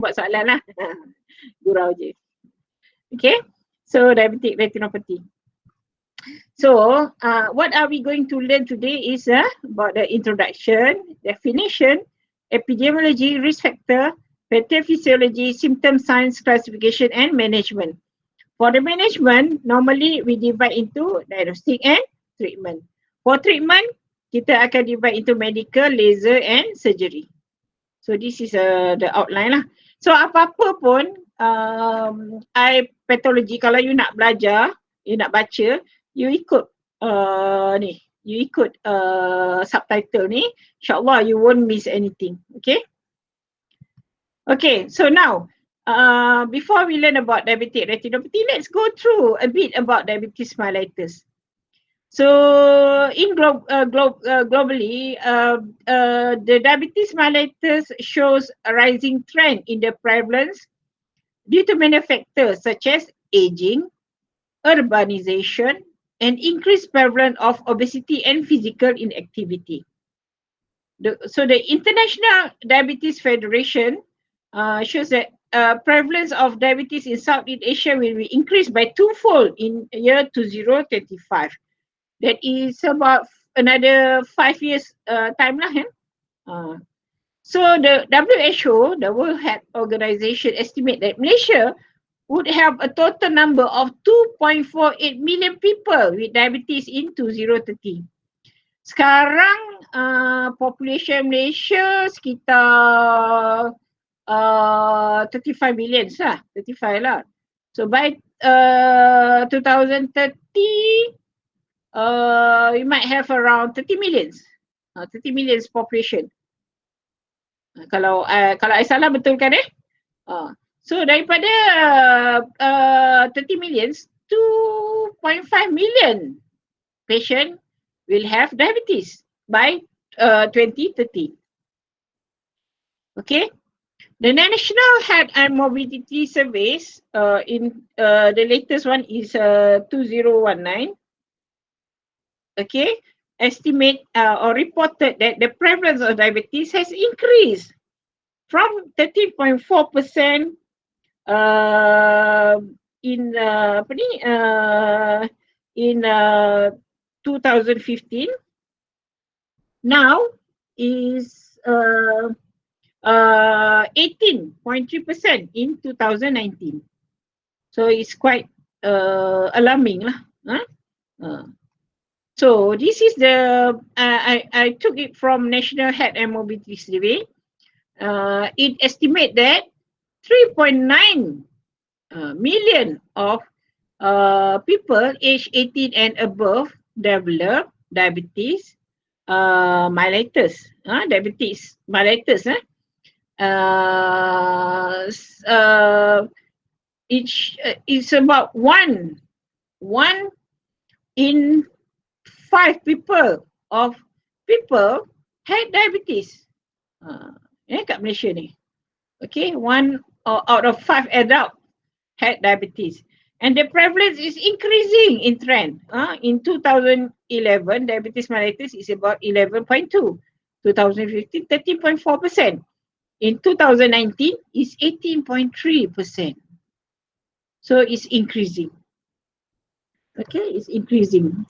buat soalan lah. Gurau je. Okay, so diabetic retinopathy. So, what are we going to learn today is about the introduction, definition, epidemiology, risk factor, pathophysiology, symptom science, classification, and management. For the management, normally we divide into diagnostic and treatment. For treatment, kita akan divide into medical, laser, and surgery. So this is the outline lah. So apa-apa pun, pathology, kalau you nak belajar, you nak baca, you ikut you ikut subtitle ni, insyaAllah you won't miss anything. Okay? Okay, so now, before we learn about diabetic retinopathy, let's go through a bit about diabetes mellitus. So, in globally, the diabetes mellitus shows a rising trend in the prevalence due to many factors such as aging, urbanization, and increased prevalence of obesity and physical inactivity. So, the International Diabetes Federation shows that prevalence of diabetes in Southeast Asia will be increased by twofold in year 2025. That is about another 5 years time lah. So the WHO, the World Health Organization, estimate that Malaysia would have a total number of 2.48 million people with diabetes in 2030. Sekarang population Malaysia sekitar 35 million lah, 35 lah. So by 2030, we might have around 30 millions, 30 millions population. Kalau I salah betulkan so daripada 30 millions, 2.5 million patient will have diabetes by 2030. Okay. The National Health and Mobility Surveys, in the latest one is 2019. Okay, estimate or reported that the prevalence of diabetes has increased from 13.4% in 2015. Now is 18.3% in 2019. So it's quite alarming lah. So this is the, I took it from National Health and Mobility Survey. It estimates that 3.9 million of people aged 18 and above develop diabetes mellitus. Diabetes mellitus. It's about one in 5 people had diabetes. Kat Malaysia ni. Okay, 1 out of 5 adults had diabetes. And the prevalence is increasing in trend. In 2011, diabetes mellitus is about 11.2. 2015, 13.4%. In 2019, it's 18.3%. So it's increasing. Okay, it's increasing.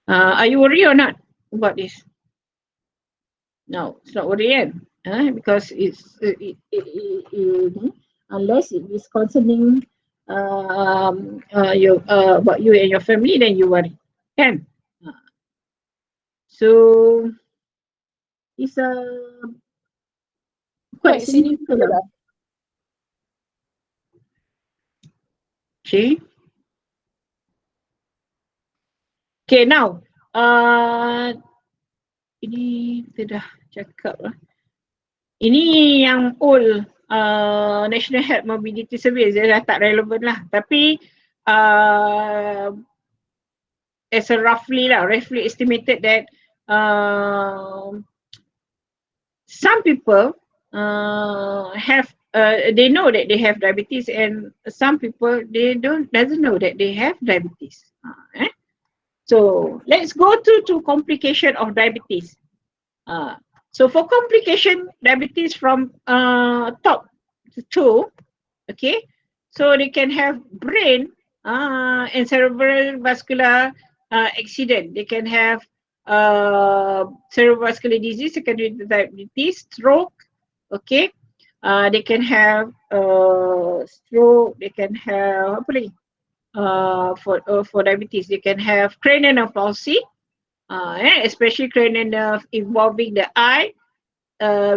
Are you worried or not about this? No, it's not worrying, because it's unless it is concerning about you and your family, then you worry, can. So it's quite significant. Okay. Okay, now ini kita dah cakap lah. Ini yang old National Health Mobility Survey, dia dah tak relevan lah. Tapi as a roughly estimated that some people have they know that they have diabetes, and some people doesn't know that they have diabetes. So let's go to complication of diabetes. So for complication diabetes from top toe, okay? So they can have brain and cerebral vascular accident. They can have cerebrovascular disease, secondary to diabetes, stroke, okay? They can have stroke, they can have apa lagi? For diabetes, they can have cranial nerve palsy, especially cranial nerve involving the eye,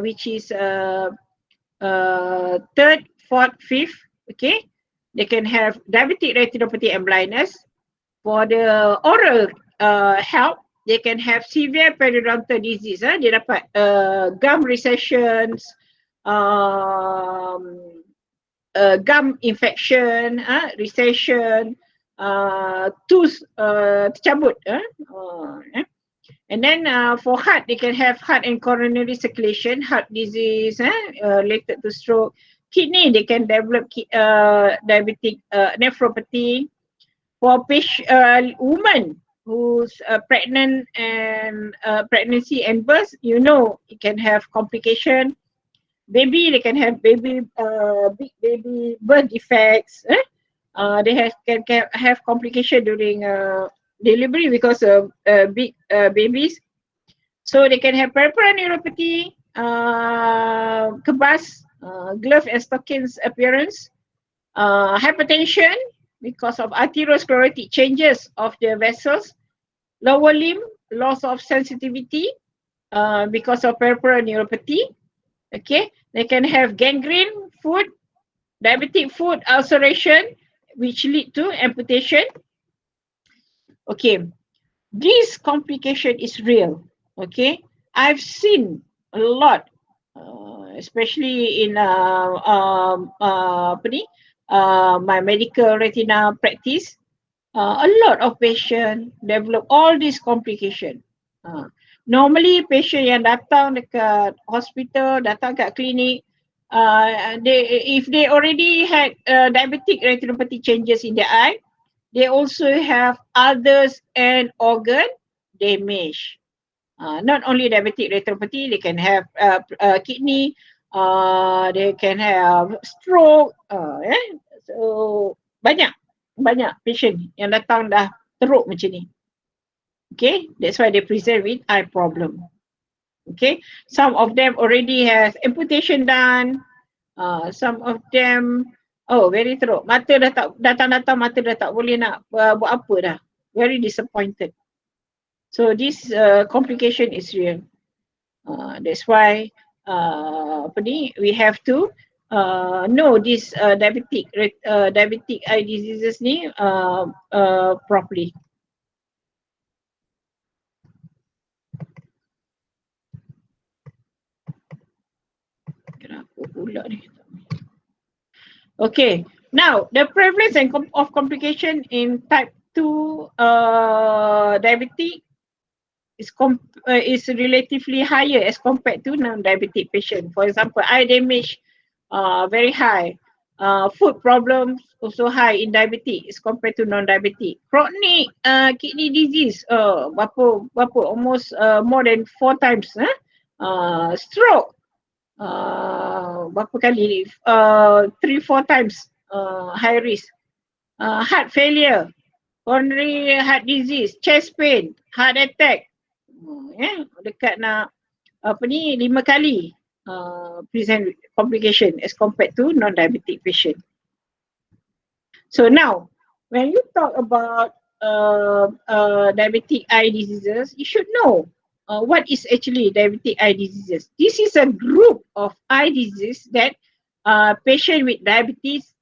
which is third, fourth, fifth, okay? They can have diabetic retinopathy and blindness. For the oral health, they can have severe periodontal disease. Dia dapat gum recessions, gum infection, recession, tooth tercabut. And then for heart, they can have heart and coronary circulation, heart disease related to stroke. Kidney, they can develop diabetic nephropathy. For women who's pregnant and pregnancy and birth, you know, it can have complication. Baby, they can have big baby birth defects. They can have complication during delivery because of big babies. So they can have peripheral neuropathy, kebas, glove and stockings appearance, hypertension because of arteriosclerotic changes of the vessels, lower limb, loss of sensitivity because of peripheral neuropathy. Okay, they can have gangrene, foot, diabetic foot ulceration, which lead to amputation. Okay, this complication is real. Okay, I've seen a lot, especially in my medical retina practice. A lot of patients develop all these complications. Normally patient yang datang dekat hospital, datang kat klinik, if they already had diabetic retinopathy changes in their eye, they also have others and organ damage. Not only diabetic retinopathy, they can have kidney, they can have stroke. So banyak patient yang datang dah teruk macam ni. Okay, that's why they present with eye problem. Okay, some of them already have amputation done. Some of them, very teruk. Mata dah tak, datang-datang mata dah tak boleh nak buat apa dah. Very disappointed. So this complication is real. That's why we have to know this diabetic eye diseases ni properly. Kenapa pula ni? Okay, now the prevalence of complication in type 2 diabetic is relatively higher as compared to non-diabetic patient. For example, eye damage very high. Food problems also high in diabetic as compared to non-diabetic. Chronic kidney disease, almost more than 4 times. Stroke, berapa kali? 3-4 times high risk. Heart failure, coronary heart disease, chest pain, heart attack. Dekat nak 5 kali present complication as compared to non-diabetic patient. So now, when you talk about diabetic eye diseases, you should know what is actually diabetic eye diseases. This is a group of eye diseases that patient with diabetes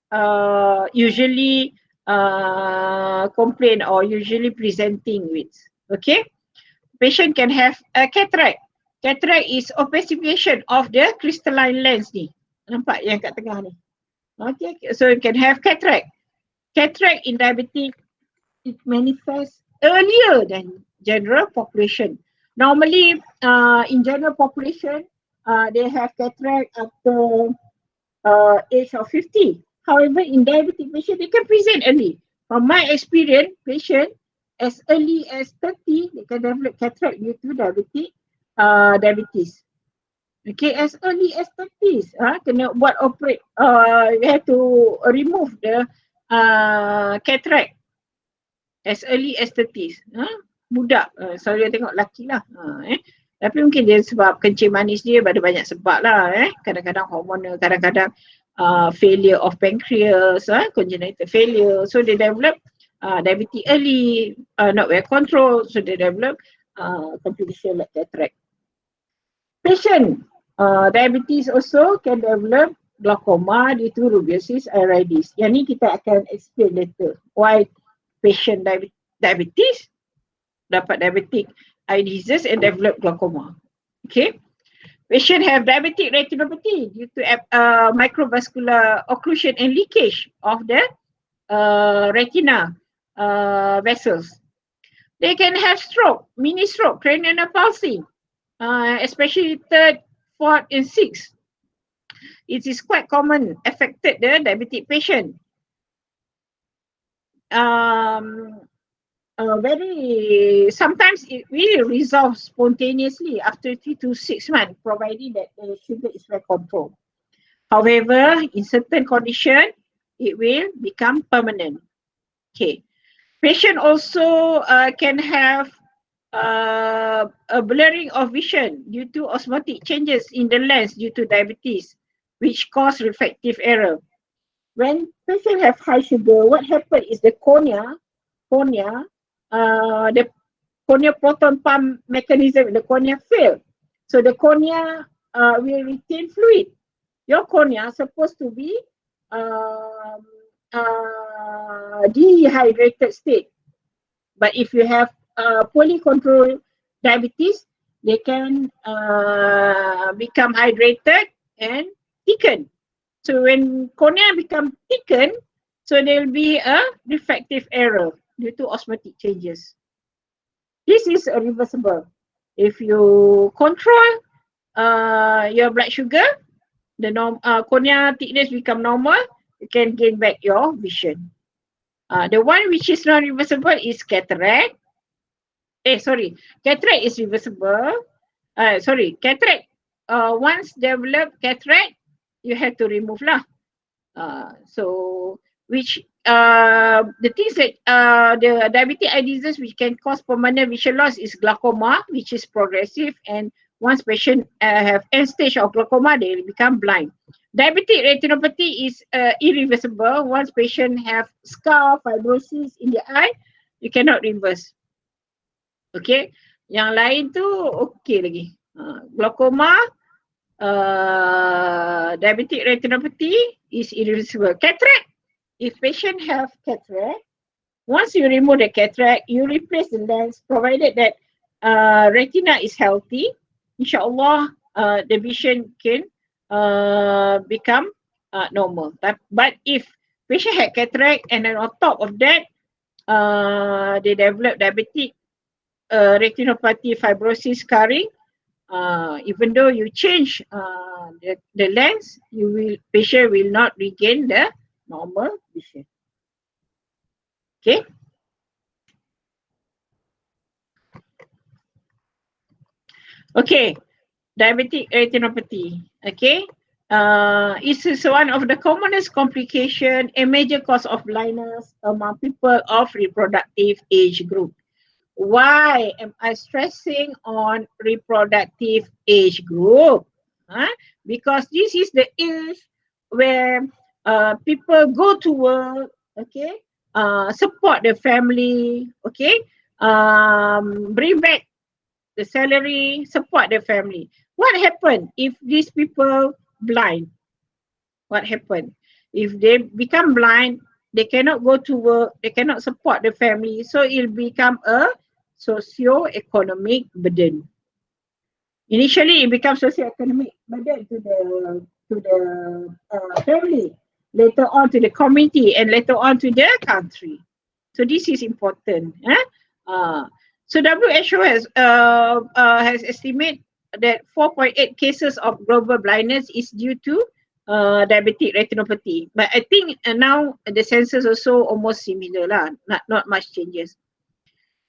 usually complain or usually presenting with. Okay, patient can have a cataract. Cataract is opacification of the crystalline lens ni. Nampak yang kat tengah ni. Okay, so you can have cataract. Cataract in diabetic, it manifests earlier than general population. Normally, in general population, they have cataract after age of 50. However, in diabetic patient, they can present early. From my experience, patient as early as 30, they can develop cataract due to diabetes. Okay, as early as 30s, kena buat operate, you have to remove the cataract as early as 30s. Budak, sorry tengok lelaki lah. Tapi mungkin dia sebab kencing manis dia, ada banyak sebab lah. Kadang-kadang hormonal, kadang-kadang failure of pancreas, congenital failure. So they develop diabetes early, not well controlled. So they develop complication like cataract. Patient diabetes also can develop glaucoma due to rubeosis iridis. Yang ni kita akan explain later. Why patient diabetes dapat diabetic eye disease and develop glaucoma. Okay. Patient have diabetic retinopathy due to microvascular occlusion and leakage of the retina vessels. They can have stroke, mini stroke, cranial palsy, especially third, fourth, and sixth. It is quite common affected the diabetic patient. Sometimes it will resolve spontaneously after 3 to 6 months, provided that the sugar is well controlled. However, in certain conditions, it will become permanent. Okay. Patient also can have a blurring of vision due to osmotic changes in the lens due to diabetes, which cause refractive error. When patient have high sugar, what happens is the cornea, the cornea proton pump mechanism in the cornea fail. So the cornea will retain fluid. Your cornea is supposed to be dehydrated state. But if you have poorly controlled diabetes, they can become hydrated and thicken. So when cornea become thickened, so there will be a refractive error due to osmotic changes. This is reversible. If you control your blood sugar, the cornea thickness become normal, you can gain back your vision. The one which is not reversible is cataract. Cataract is reversible. Cataract. Once developed cataract, you have to remove lah. So the things that the diabetic eye disease which can cause permanent vision loss is glaucoma, which is progressive, and once patient have end stage of glaucoma, they will become blind. Diabetic retinopathy is irreversible. Once patient have scar, fibrosis in the eye, you cannot reverse. Okay, yang lain tu okay lagi. Glaucoma, diabetic retinopathy is irreversible. Cataract, if patient have cataract, once you remove the cataract, you replace the lens, provided that retina is healthy, insyaAllah the vision can become normal. But if patient had cataract and then on top of that, they develop diabetic retinopathy, fibrosis, scarring, even though you change the lens, patient will not regain the normal vision. Okay. Okay, diabetic retinopathy. Okay, it is one of the commonest complication and major cause of blindness among people of reproductive age group. Why am I stressing on reproductive age group? Because this is the age where people go to work, okay, support the family, okay, bring back the salary, support the family. What happened if these people blind? What happened? If they become blind, they cannot go to work, they cannot support the family, so it'll become a socio-economic burden. Initially, it becomes socio-economic burden to the family, later on to the community, and later on to the country. So this is important. So WHO has estimated that 4.8 cases of global blindness is due to diabetic retinopathy. But I think now the census also almost similar lah, not much changes.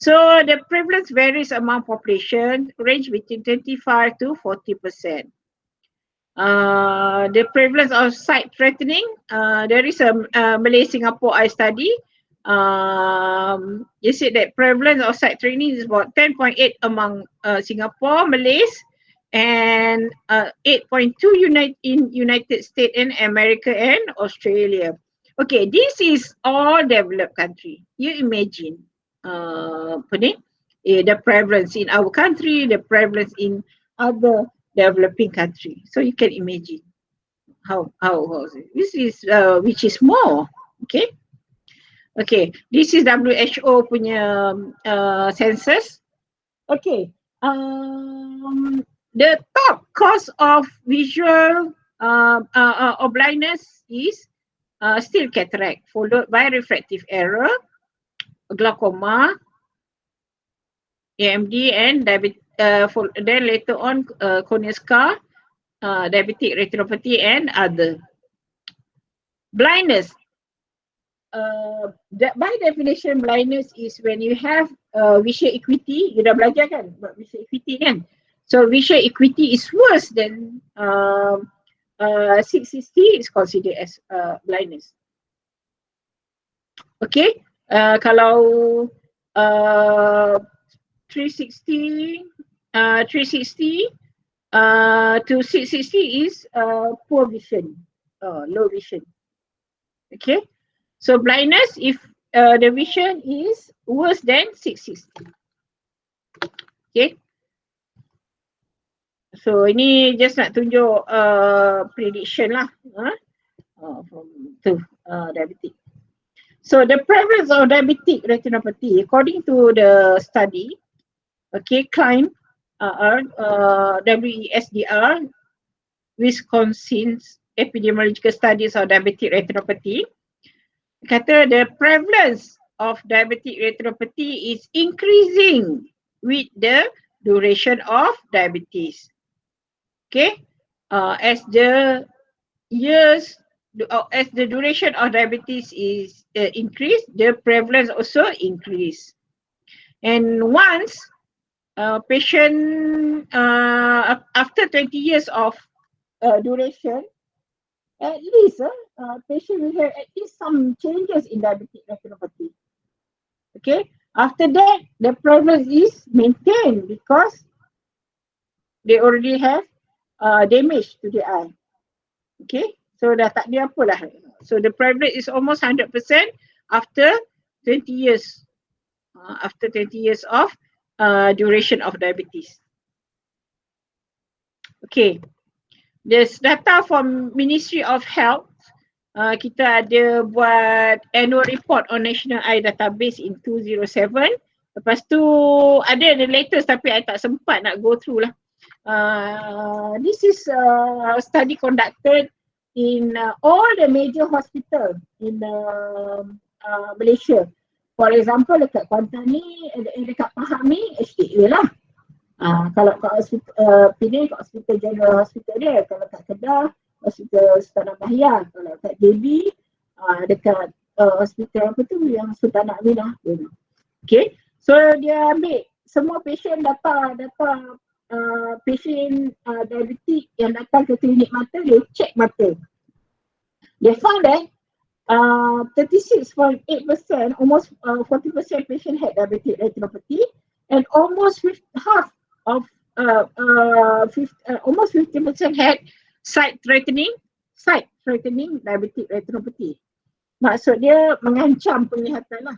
So the prevalence varies among population, range between 25 to 40%. The prevalence of sight threatening, there is a Malay-Singapore eye study. You said that prevalence of sight threatening is about 10.8 among Singapore Malays and 8.2 in United States and America and Australia. Okay, this is all developed country. You imagine the prevalence in our country, the prevalence in other developing country. So you can imagine how this is which is more. Okay. Okay, this is WHO punya census. Okay, the top cause of visual or blindness is still cataract, followed by refractive error, glaucoma, AMD, and diabetes. Then later on, cornea scar, diabetic retinopathy, and other. Blindness. By definition, blindness is when you have visual acuity. You dah belajar kan about visual acuity kan? So visual acuity is worse than 660 is considered as blindness. Okay, kalau 360 to 660 is poor vision, low vision. Okay, so blindness if the vision is worse than 660. Okay, so ini just nak tunjuk prediction lah from diabetic. So the prevalence of diabetic retinopathy according to the study, okay, climb WESDR, Wisconsin's epidemiological studies of diabetic retinopathy, kata the prevalence of diabetic retinopathy is increasing with the duration of diabetes. Okay, as the duration of diabetes is increased, the prevalence also increase. And once patient after 20 years of duration, at least patient will have at least some changes in diabetic retinopathy. Okay, after that the prevalence is maintained because they already have damage to the eye. Okay, so dah tak ada apa lah. So the prevalence is almost 100% after 20 years. After 20 years of duration of diabetes. Okay, there's data from Ministry of Health. Kita ada buat annual report on National Eye Database in 2007. Lepas tu ada the latest tapi I tak sempat nak go through lah. This is a study conducted in all the major hospital in Malaysia. For example, dekat Kuantan ni, dekat Pahang ni, HTA lah. Kalau kat hospital Penang, kat Hospital General Hospital dia. Kalau kat Kedah, Hospital Sultan Bahia. Kalau kat JB, dekat hospital apa tu yang Sultan Aminah. Okay, so dia ambil semua patient data patient diabetic yang datang ke klinik mata, dia check mata. They found that 36.8%, almost 40% patient had diabetic retinopathy, and almost half of almost 50% had sight threatening diabetic retinopathy. Maksud dia mengancam penglihatan lah.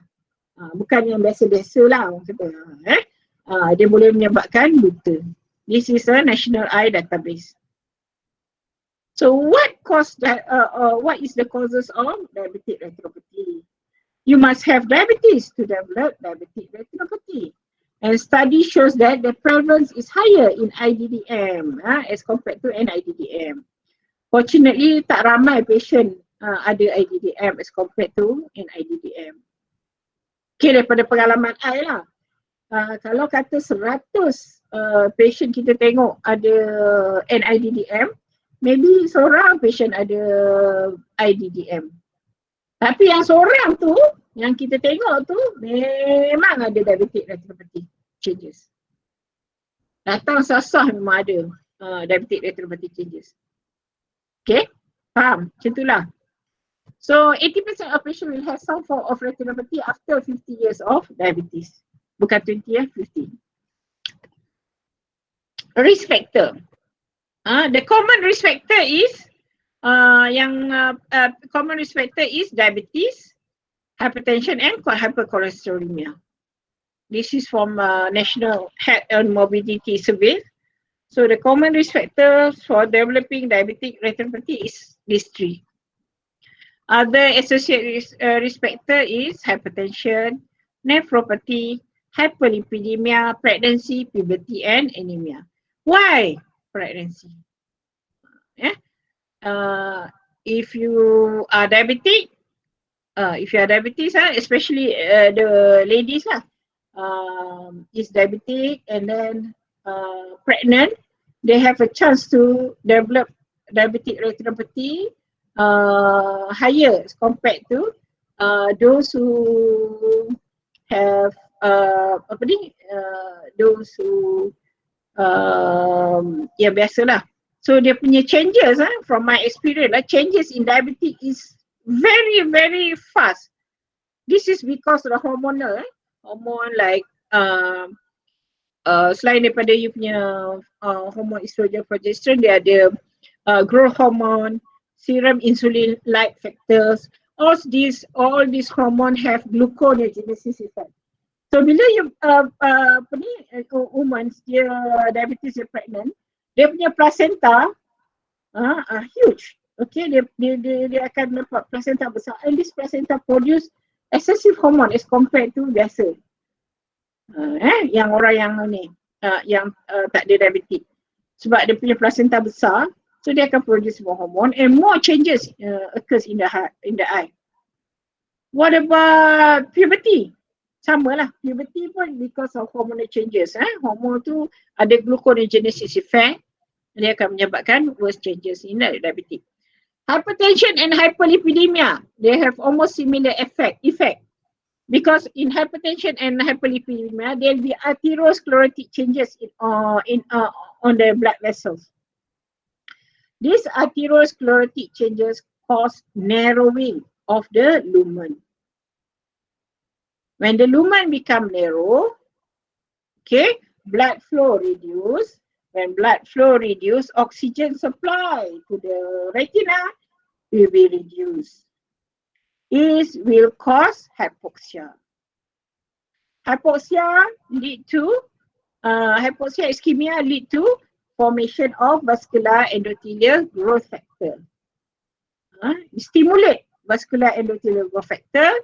Bukan yang biasa-biasa lah. Dia boleh menyebabkan buta. This is a National Eye Database. So what is the causes of diabetic retinopathy? You must have diabetes to develop diabetic retinopathy. And study shows that the prevalence is higher in IDDM as compared to NIDDM. Fortunately, tak ramai patient ada IDDM as compared to NIDDM. Okay, daripada pengalaman I lah. Kalau kata 100 patient kita tengok ada NIDDM, maybe seorang patient ada IDDM. Tapi yang seorang tu, yang kita tengok tu, memang ada diabetic retinopathy changes. Datang sasah memang ada diabetic retinopathy changes. Okay, faham? Macam itulah. So 80% of patients will have some form of retinopathy after 50 years of diabetes. Bukan 20 ya, 50. Risk factor. The common risk factor is common risk factor is diabetes, hypertension and hypercholesterolemia. This is from National Health and Morbidity Survey. So the common risk factors for developing diabetic retinopathy is these three. Other associated risk factor is hypertension, nephropathy, hyperlipidemia, pregnancy, puberty and anemia. Why pregnancy? If you are diabetic, especially the ladies is diabetic and then pregnant, they have a chance to develop diabetic retinopathy higher compared to those who have those who biasalah. So dia punya changes from my experience changes in diabetes is very very fast. This is because of the hormonal hormone like selain daripada you punya hormone estrogen progesterone, dia ada growth hormone, serum insulin like factors. All these hormone have gluconeogenesis effect. So bila you woman dia diabetes, dia pregnant, dia punya placenta huge. Okay, dia akan dapat placenta besar and this placenta produce excessive hormone as compared to biasa. Yang orang yang ni yang tak ada diabetes. Sebab dia punya placenta besar, so dia akan produce more hormone and more changes occurs in the eye. What about puberty? Sama lah, puberty pun because of hormonal changes. Hormone tu ada gluconeogenesis effect, dia akan menyebabkan worse changes in the diabetes. Hypertension and hyperlipidemia, they have almost similar effect. Because in hypertension and hyperlipidemia, there will be atherosclerotic changes on the blood vessels. These atherosclerotic changes cause narrowing of the lumen. When the lumen become narrow, okay, blood flow reduce. When blood flow reduce, oxygen supply to the retina will be reduced. This will cause hypoxia. Hypoxia ischemia lead to formation of vascular endothelial growth factor. Stimulate vascular endothelial growth factor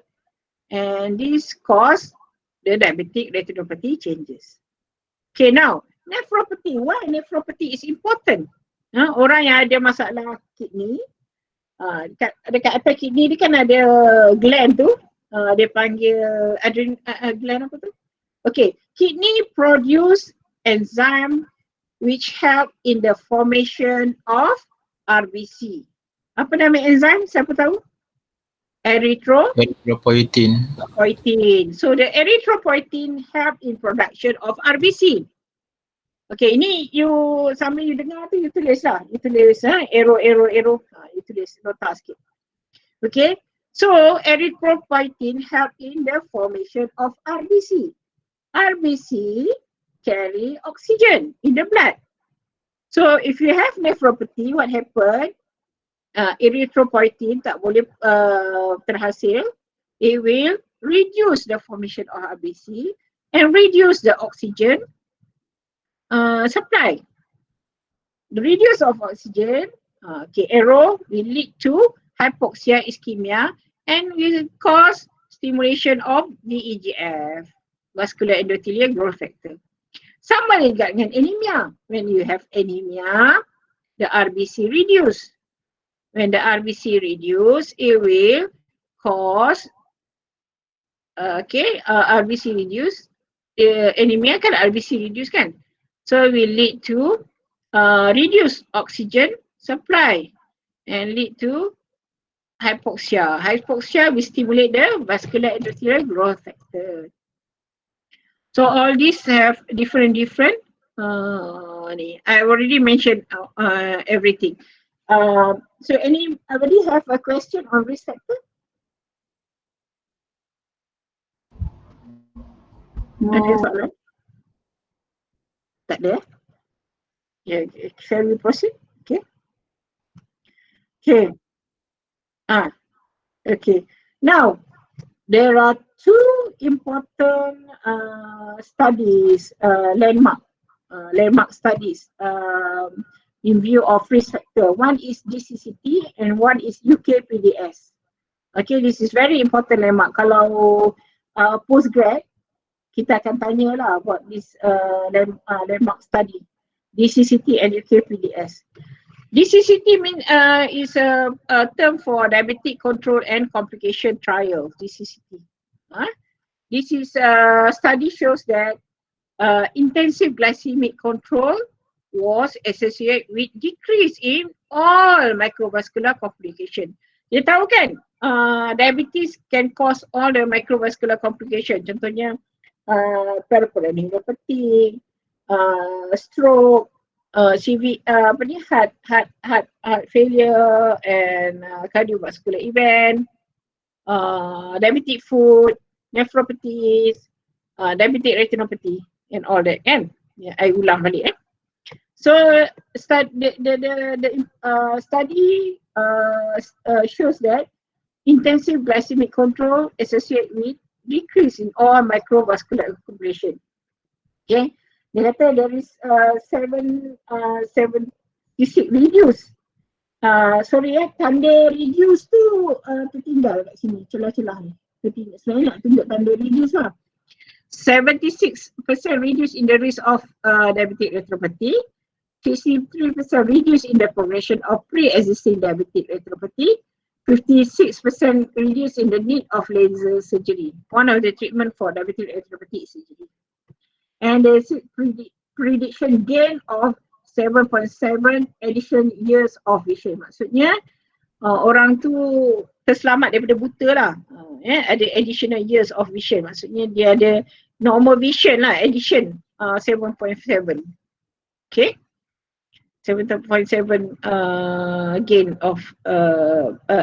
and this cause the diabetic retinopathy changes. Okay, now nephropathy. Why nephropathy is important? Orang yang ada masalah kidney, dekat atas kidney dia kan ada gland tu, dia panggil gland apa tu? Okay, kidney produce enzyme which help in the formation of RBC. Apa nama enzyme? Siapa tahu? Erythropoietin. So the erythropoietin help in production of RBC. Okay, ini you sambil you dengar tu you tulis lah. You tulis arrow. You tulis nota sikit. Okay, so erythropoietin help in the formation of RBC. RBC carry oxygen in the blood. So if you have nephropathy, what happen? Erythropoietin tak boleh terhasil. It will reduce the formation of RBC and reduce the oxygen supply. The reduce of oxygen, arrow will lead to hypoxia ischemia and will cause stimulation of VEGF, vascular endothelial growth factor. Sama juga dengan anemia. When you have anemia, the RBC reduce. When the RBC reduce, it will cause RBC reduce. Anemia kan RBC reduce kan? So it will lead to reduce oxygen supply and lead to hypoxia. Hypoxia will stimulate the vascular endothelial growth factor. So all these have different I already mentioned everything. So anybody have a question on risk factor? Ada soalan? Tak ada? Yeah, shall we proceed? Okay. Okay. Okay. Now, there are two important studies, landmark studies in view of risk factor. One is DCCT and one is UKPDS. Okay, this is very important landmark. Kalau postgrad, kita akan tanya lah about this landmark study, DCCT and UKPDS. DCCT is a term for Diabetic Control and Complication Trial, DCCT. This is study shows that intensive glycemic control was associated with decrease in all microvascular complication. Dia tahu kan, diabetes can cause all the microvascular complication. Contohnya peripheral neuropathy, stroke, heart failure and cardiovascular event, diabetic foot, nephropathies, diabetic retinopathy and all that kan. I ulang balik So the study shows that intensive glycemic control associated with decrease in all microvascular accumulation. Okay, dia kata there is 76 reduce. Tanda reduce tu tertinggal kat sini, celah-celah ni. Sebenarnya nak tunjuk tanda reduce lah. 76% reduce in the risk of diabetic retinopathy, 63% reduce in the progression of pre-existing diabetic retinopathy, 56% reduce in the need of laser surgery. One of the treatment for diabetic retinopathy is surgery. And there's prediction gain of 7.7 additional years of vision. Maksudnya orang tu terselamat daripada buta lah. Ada additional years of vision. Maksudnya dia ada normal vision lah, addition 7.7. Okay. 7.7 gain of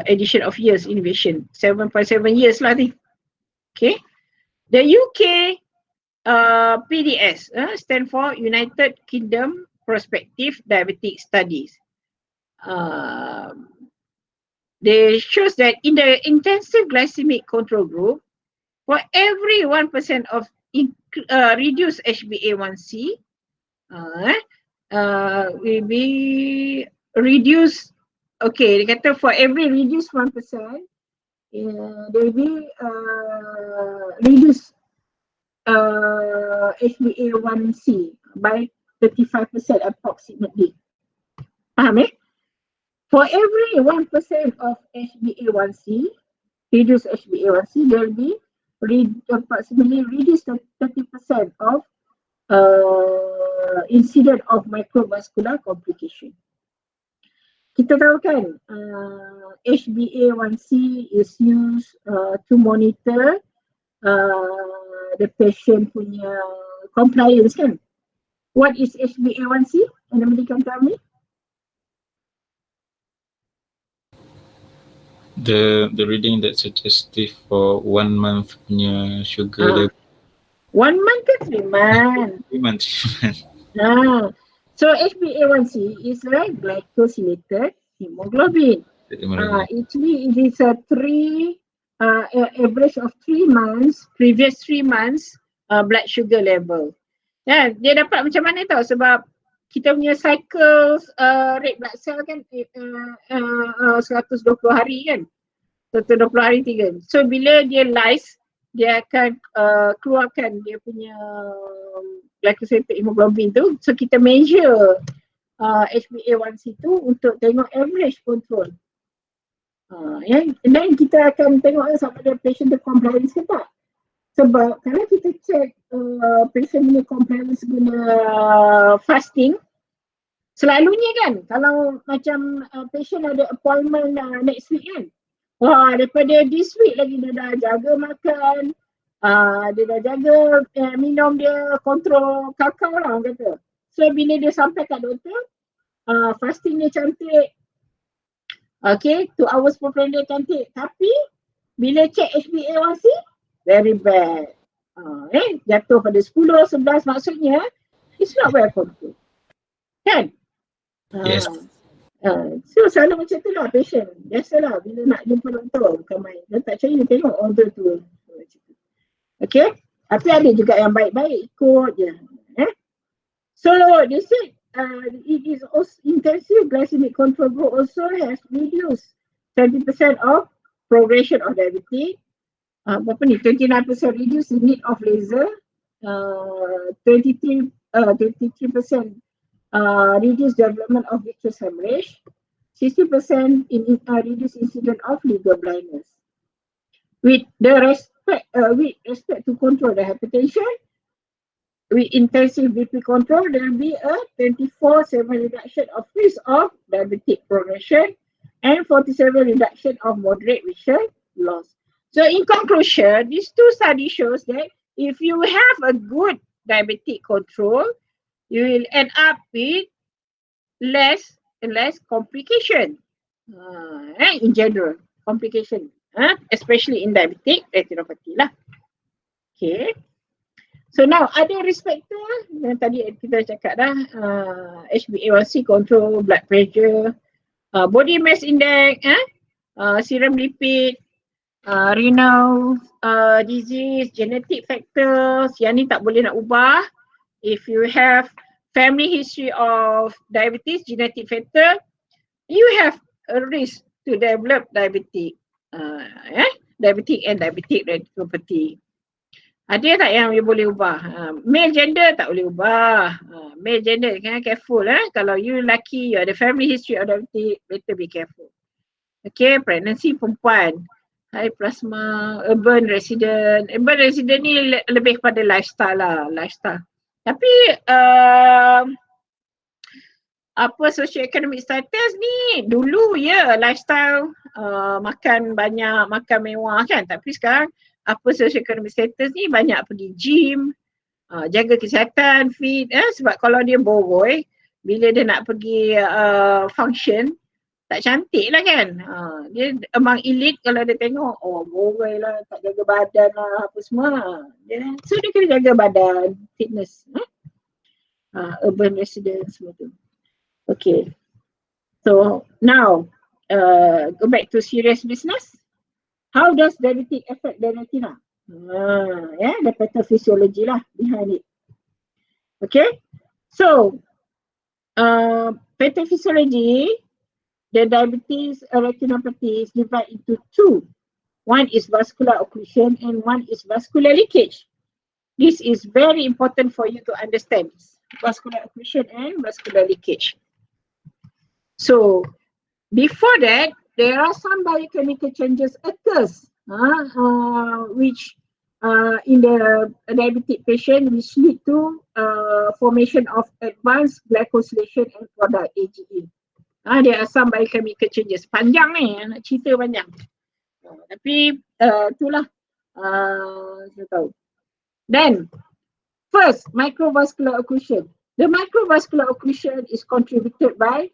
addition of years in vision. 7.7 years lah ni. Okay. The UK PDS stand for United Kingdom Prospective Diabetic Studies. They shows that in the intensive glycemic control group, for every 1% of reduced HbA1c, will be reduced. Okay, dia kata for every reduced 1%, they will reduce HbA1c by 35% approximately. Faham For every 1% of HbA1c, reduce HbA1c, there will be approximately reduced 30% of incident of microvascular complication. Kita tahu kan, HbA1c is used to monitor the patient punya compliance kan. What is HbA1c? Anybody can tell me? The reading that suggestive for 1 month punya sugar. 1 month ke 3 months? 3 months. So HbA1c is like glycosylated hemoglobin. Actually it is a average of 3 months, previous 3 months blood sugar level. Dia dapat macam mana tau, sebab kita punya cycles red blood cell kan 120 hari kan, 120 hari 3. So bila dia lyse, dia akan keluarkan dia punya glycosylated hemoglobin tu. So kita measure HbA1c tu untuk tengok average control. And then kita akan tengok sama ada patient tu compliance ke tak. Sebab kalau kita check patient punya compliance guna fasting, selalunya kan kalau macam patient ada appointment next week kan, wah daripada this week lagi dia dah jaga makan, dia dah jaga minum dia, kontrol kakao lah orang kata. So bila dia sampai kat doktor, fasting dia cantik, Okay, 2 hours per calendar cantik. Tapi bila check HbA1c, very bad. Jatuh pada 10, 11 maksudnya it's not well controlled. Kan? Yes. So selalu macam tu lah patient. Biasalah bila nak jumpa doktor bukan main. Dia tak percaya tengok order tu. Okay. Tapi ada juga yang baik-baik ikut je. So they said it is also intensive glycemic control group also has reduced 20% of progression of diabetes. Berapa ni? 29% reduce the need of laser. 23% reduce development of vitreous hemorrhage. 60% in reduce incident of legal blindness. With respect to control the hypertension, with intensive BP control, there will be a 24/7 reduction of risk of diabetic progression and 47 reduction of moderate vision loss. So in conclusion, these two studies shows that if you have a good diabetic control, you will end up with less and less complication. In general, complication, especially in diabetic retinopathy lah. Okay. So now ada risk factor yang tadi kita cakap dah, HbA1c control, blood pressure, body mass index, serum lipid, renal disease, genetic factors, yang ni tak boleh nak ubah. If you have family history of diabetes, genetic factor, you have a risk to develop diabetic, diabetic and diabetic retinopathy. Ada tak yang boleh ubah? Male gender tak boleh ubah. Male gender, kena careful. Kalau you lelaki, you ada family history of diabetes, better be careful. Okay, pregnancy perempuan, high plasma, urban resident. Urban resident ni lebih kepada lifestyle lah, lifestyle. Tapi apa socio-economic status ni dulu lifestyle, makan banyak, makan mewah kan. Tapi sekarang apa socio-economic status ni banyak pergi gym, jaga kesihatan, fit, sebab kalau dia boroi, bila dia nak pergi function, tak cantik lah kan. Dia among elite kalau dia tengok, boroi lah, tak jaga badan lah, apa semua. So dia kena jaga badan, fitness. Urban resident semua tu. Okay. So now, go back to serious business. How does diabetic affect the retina? The pathophysiology lah behind it. Okay, so pathophysiology, the diabetes retinopathy is divided into two. One is vascular occlusion and one is vascular leakage. This is very important for you to understand. Vascular occlusion and vascular leakage. So before that, there are some biochemical changes occurs, which in the diabetic patient which lead to formation of advanced glycosylation and product AGE. There are some biochemical changes. Panjang ni, nak cerita panjang. Tapi itulah saya tahu. Then first, microvascular occlusion. The microvascular occlusion is contributed by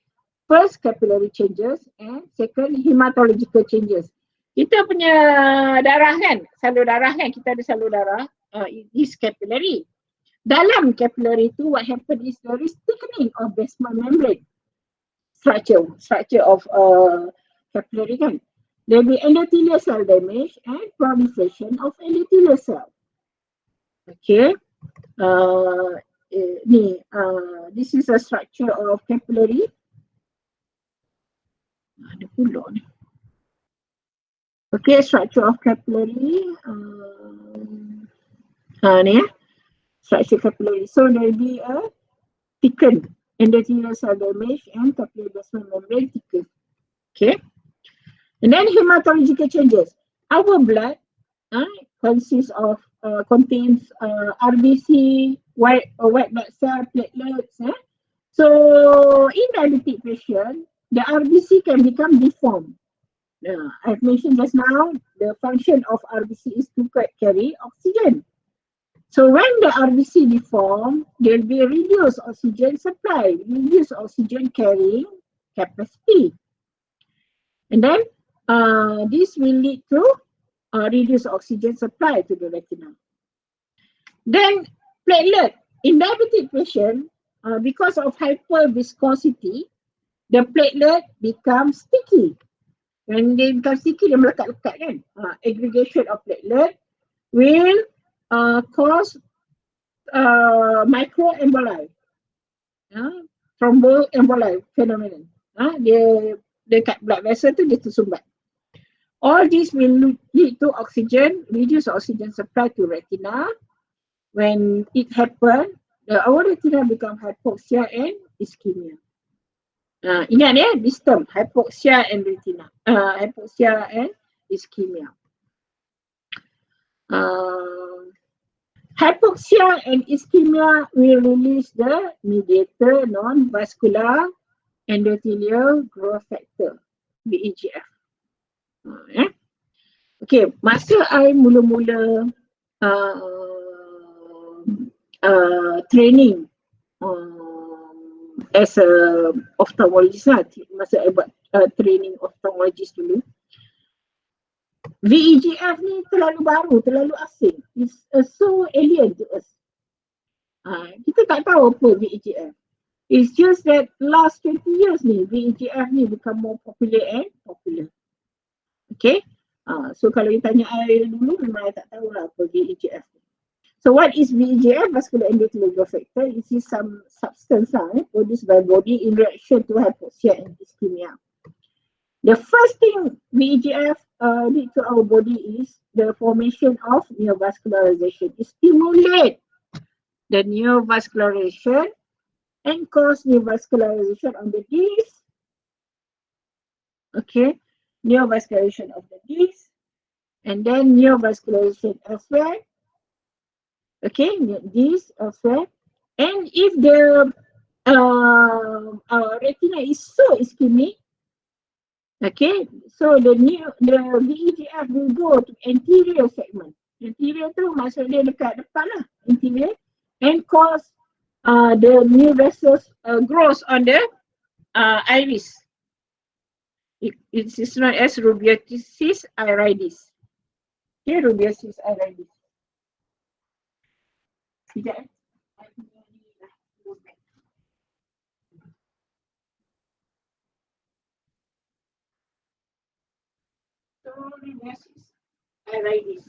first, capillary changes and second, hematological changes. Kita punya darah kan, salur darah kan, kita ada salur darah, it is capillary. Dalam capillary tu what happen is there is thickening of basement membrane. Structure of capillary kan. There will be endothelial cell damage and proliferation of endothelial cell. Okay. This is a structure of capillary. Ada pula ni. Okay, structure of capillary. Ni structure capillary. So there will be a thickened endothelial cell damage and capillary basement membrane thickened. Okay. And then hematological changes. Our blood contains RBC, white blood cell, platelets. So in diabetic patient, the RBC can become deformed. I've mentioned just now, the function of RBC is to carry oxygen. So when the RBC deform, there will be reduced oxygen supply, reduced oxygen carrying capacity. And then this will lead to reduced oxygen supply to the retina. Then platelet. In diabetic patient, because of hyperviscosity, the platelet becomes sticky. When they become sticky, dia melekat-lekat kan. Aggregation of platelet will cause microemboli, thromboemboli phenomenon. Dia dekat blood vessel tu dia tersumbat. All this will lead to reduced oxygen supply to retina. When it happens, our retina become hypoxia and ischemia. Ingat ya, this term, hypoxia and retina. Hypoxia and ischemia. Hypoxia and ischemia will release the mediator non-vascular endothelial growth factor, VEGF. Okay, masa I mula-mula training as a ophthalmologist lah, masa I buat training ophthalmologist dulu, VEGF ni terlalu baru, terlalu asing. It's so alien to us. Kita tak tahu apa VEGF. It's just that last 20 years ni, VEGF ni become more popular and popular. Okay. So kalau you tanya I dulu, memang I tak tahu lah apa VEGF. So what is VEGF? Vascular endothelial growth factor. It is some substance produced by body in reaction to hypoxia and ischemia. The first thing VEGF lead to our body is the formation of neovascularization. It stimulates the neovascularization and cause neovascularization on the disc. Okay, neovascularization of the disc, and then neovascularization elsewhere. Okay, this elsewhere. And if the retina is so ischemic, okay, so the VEGF will go to anterior segment. Anterior tu maksudnya dekat depan lah, anterior, and cause the new vessels grows on the iris. It is known as rubeosis iridis. Okay, rubeosis iridis. Sekejap. So, rubeosis iridis.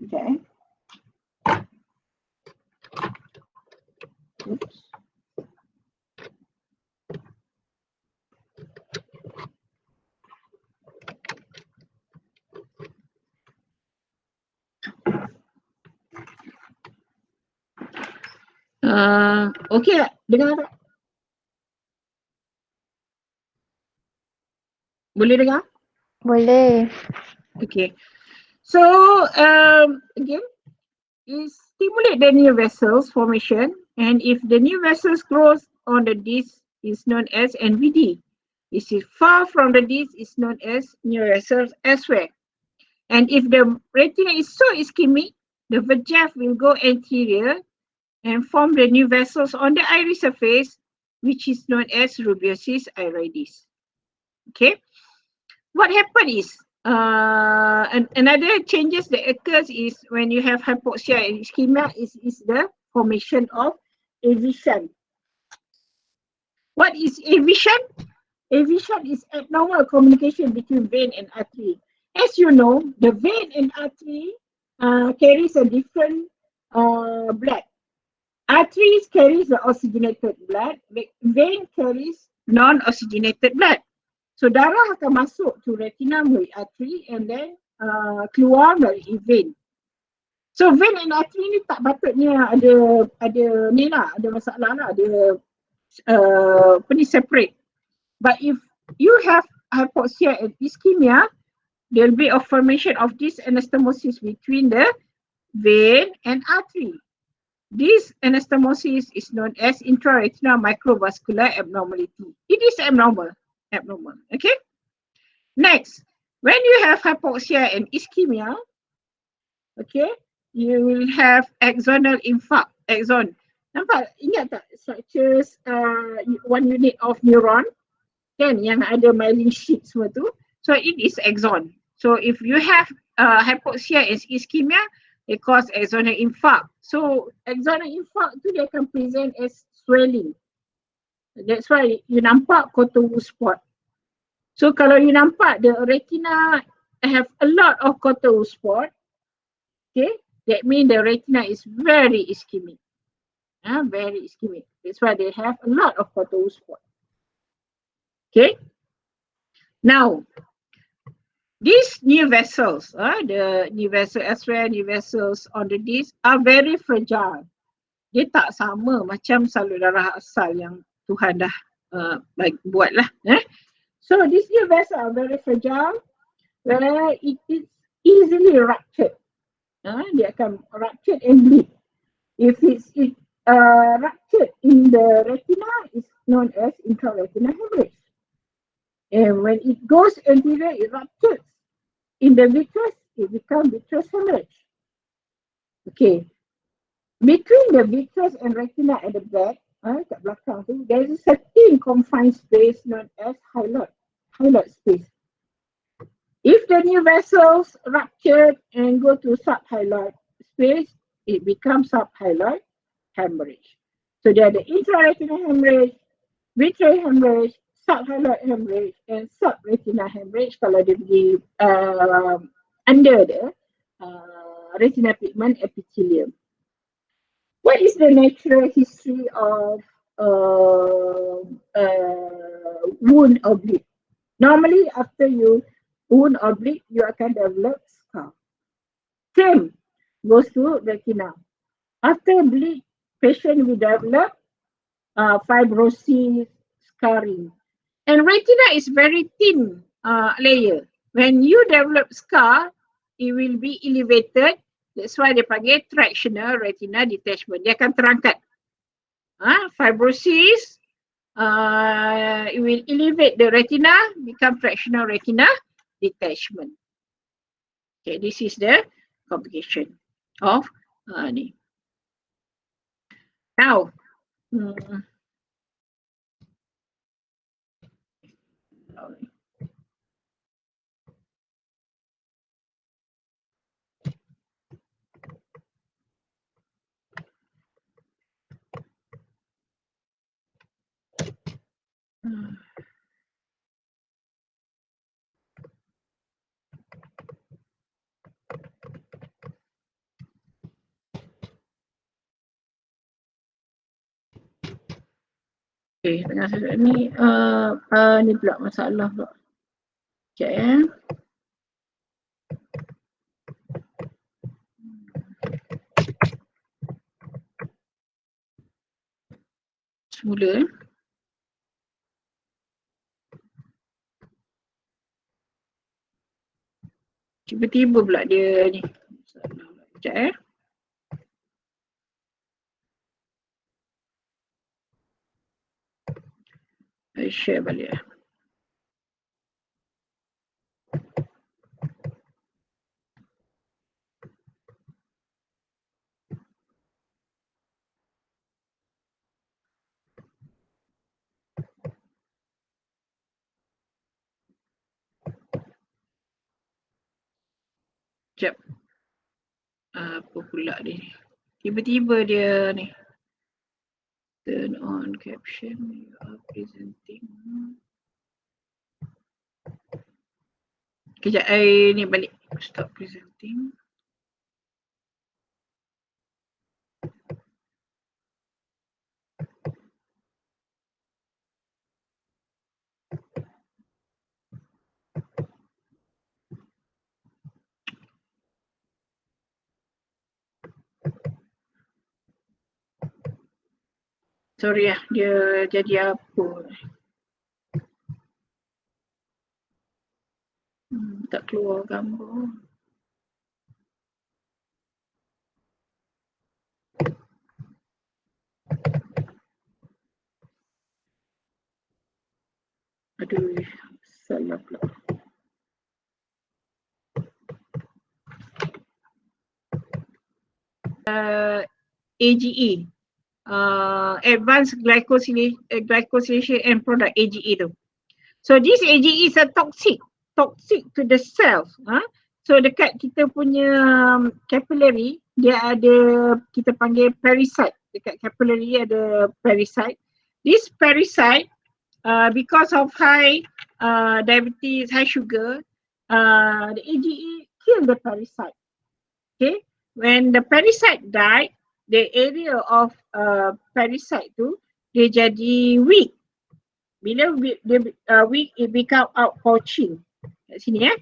Okay. Oops. Okay, dengar tak? Boleh dengar? Boleh. Okay. So, again, it stimulate the new vessels formation, and if the new vessels grows on the disc is known as NVD. This is far from the disc is known as new vessels elsewhere. And if the retina is so ischemic, the VEGF will go anterior and form the new vessels on the iris surface, which is known as rubeosis iridis. Okay. What happened is, another changes that occurs is when you have hypoxia and ischemia is the formation of avison. What is avison? Avison is abnormal communication between vein and artery. As you know, the vein and artery carries a different blood. Arteries carries the oxygenated blood, vein carries non-oxygenated blood. So darah akan masuk to retina melalui artery and then keluar melalui vein. So vein and artery ni tak patutnya ada ni lah, ada masalah lah, ada separate. But if you have hypoxia and ischemia, there will be a formation of this anastomosis between the vein and artery. This anastomosis is known as intraretinal microvascular abnormality. It is abnormal. Okay. Next, When you have hypoxia and ischemia, okay, you will have axonal infarct. Axon. Nampak? Ingat tak structures one unit of neuron kan yang ada myelin sheet semua tu. So it is axon. So if you have hypoxia and ischemia, they cause axonal infarct. So axonal infarct tu dia akan present as swelling. That's why you nampak Kotowo spot. So kalau you nampak the retina have a lot of Kotowo spot, okay, that means the retina is very ischemic. Very ischemic. That's why they have a lot of Kotowo spot. Okay. Now, these new vessels, the new vessel elsewhere, new vessels on the disc are very fragile. Dia tak sama macam salur darah asal yang Tuhan dah buat lah. So these new vessels are very fragile, where it is easily ruptured. Dia akan ruptured and bleed. If it's ruptured in the retina, it's known as intraretinal hemorrhage. And when it goes anterior, it ruptures. In the vitreous, it becomes vitreous hemorrhage. Okay. Between the vitreous and retina at the back, kat belakang tu, there is a thin confined space known as hyaloid space. If the new vessels rupture and go to subhyaloid space, it becomes subhyaloid hemorrhage. So there are the intraretinal hemorrhage, vitreous hemorrhage, subhyaloid hemorrhage, and subretinal hemorrhage kalau dia pergi under the retinal pigment epithelium. What is the natural history of wound or bleed? Normally, after you wound or bleed, you akan develop scar. Same goes to retina. After bleed, patient will develop fibrosis, scarring. And retina is very thin layer. When you develop scar, it will be elevated. That's why they panggil tractional retina detachment. Dia akan terangkat. Fibrosis, it will elevate the retina, become tractional retina detachment. Okay, this is the complication of ni. Now, okay, tengah saya ni ni pula masalah pula. Sekejap ya. Semula. Tiba-tiba pula dia ni. Sekejap ya. Saya share balik ya. Sekejap. Apa pula ni? Tiba-tiba dia ni. Turn on caption. You are presenting. Kejap, ni balik. Stop presenting. Sorry lah, dia jadi apa. Tak keluar gambar. Aduh, salah pula. AGE, advanced glycosylation end product, AGE tu. So this AGE is a toxic to the cells. So dekat kita punya capillary, dia ada, kita panggil parasite. Dekat capillary ada parasite. This parasite, because of high diabetes, high sugar, the AGE kill the parasite. Okay, when the parasite died, the area of parasite tu dia jadi weak. Bila dia weak, it become outpouching. Kat sini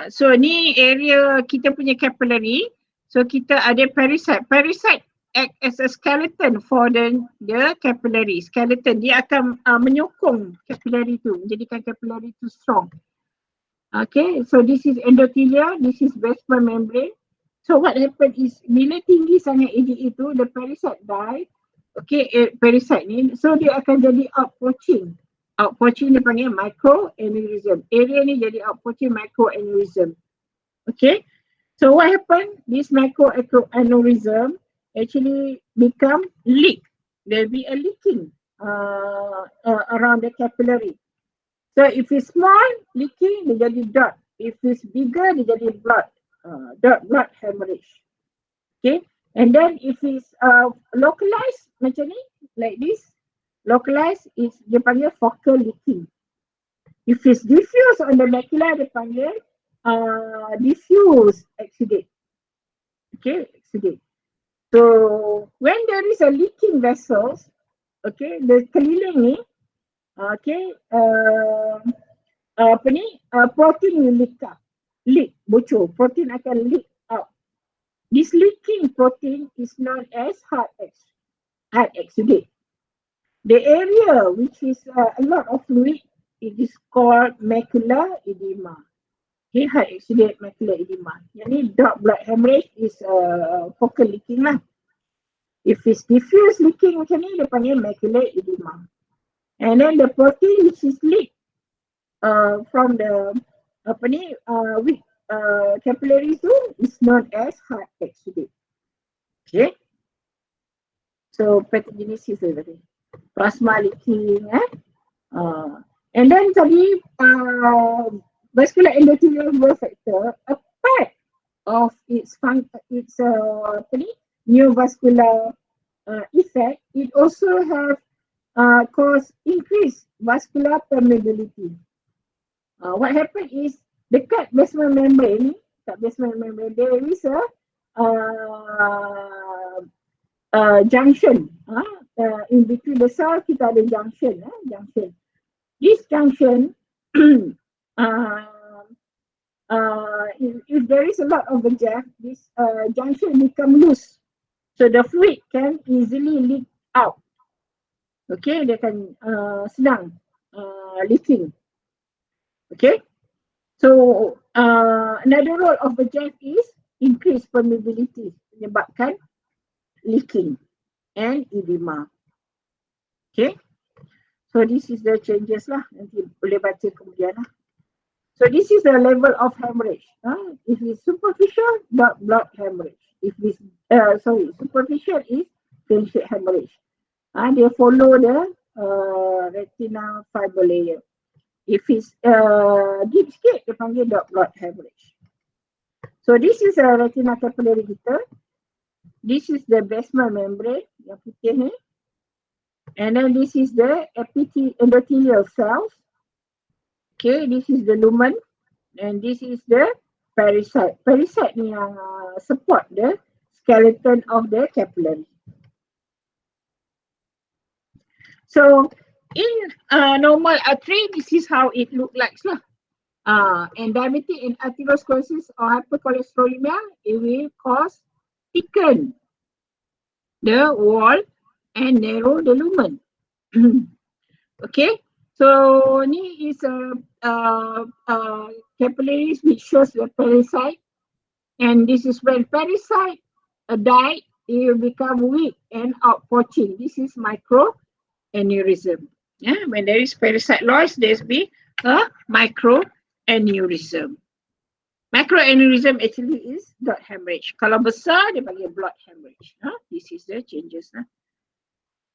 so ni area kita punya capillary. So kita ada parasite. Parasite act as a skeleton for the capillary. Skeleton, dia akan menyokong capillary tu, menjadikan capillary tu strong. Okay, so this is endothelium, this is basement membrane. So what happen is, bila tinggi sangat AGE tu, the parasite die. Okay, parasite ni, so dia akan jadi outpouching. Outpouching dia panggil microaneurysm. Area ni jadi outpouching microaneurysm. Okay, so what happen? This microaneurysm actually become leak. There will be a leaking around the capillary. So if it's small, leaking, dia jadi dot. If it's bigger, dia jadi blood. Blood hemorrhage. Okay, and then if it's localized macam ni, like this, localized is dia panggil focal leaking. If it's diffuse on the macula, dia panggil diffuse exudate. Okay, exudate. So when there is a leaking vessels, okay, the keliling ni, okay, protein will leak, bocor, protein akan leak out. This leaking protein is known as hard exudate. The area which is a lot of fluid, it is called macular edema. Okay, hard exudate macular edema. Yang ni dark blood hemorrhage is focal leaking lah. If it's diffuse leaking macam ni, dia panggil macular edema. And then the protein which is leaked from the weak capillaries tu is known as hard exudate. Okay. So pathogenesis tadi. Plasma leaking, and then tadi vascular endothelial growth factor, a part of its neovascular effect, it also have cause increased vascular permeability. What happened is, dekat basement membrane, there is a junction. In between the cell, kita ada junction. This junction, if there is a lot of VEGF, this junction become loose. So the fluid can easily leak out. Okay, dia akan sedang leaking. Okay, so another role of VEGF is increased permeability, menyebabkan leaking and edema. Okay, so this is the changes lah, nanti boleh baca kemudian lah. So this is the level of hemorrhage. If it's superficial, blood hemorrhage. If it's superficial is facial hemorrhage. They follow the retinal fiber layer. If it's deep sikit, dia panggil blood hemorrhage. So this is a retinal capillary kita. This is the basement membrane yang putih ni. And then this is the endothelial cells. Okay, this is the lumen. And this is the parasite. Parasite ni yang support the skeleton of the capillary. So in normal artery, this is how it look like lah. And diabetic and atherosclerosis or hypercholesterolemia, it will cause thicken the wall and narrow the lumen. Okay, so ni is capillaries which shows the parasite, and this is when parasite die, it will become weak and outpouching. This is microaneurysm. Yeah, when there is parasite loss, there will be a microaneurysm. Microaneurysm actually is dot hemorrhage. Kalau besar, dia panggil blood hemorrhage. This is the changes.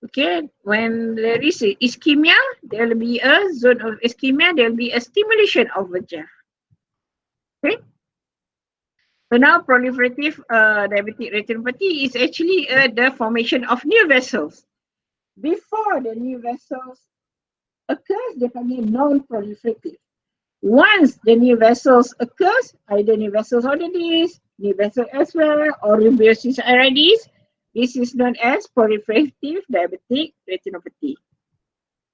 Okay, when there is ischemia, there will be a zone of ischemia, there will be a stimulation of vagina. Okay. So now proliferative diabetic retinopathy is actually the formation of new vessels. Before the new vessels occurs, they panggil non-proliferative. Once the new vessels occurs, either new vessels ordinaries, new vessels elsewhere, or rubiosis iridis, this is known as proliferative diabetic retinopathy.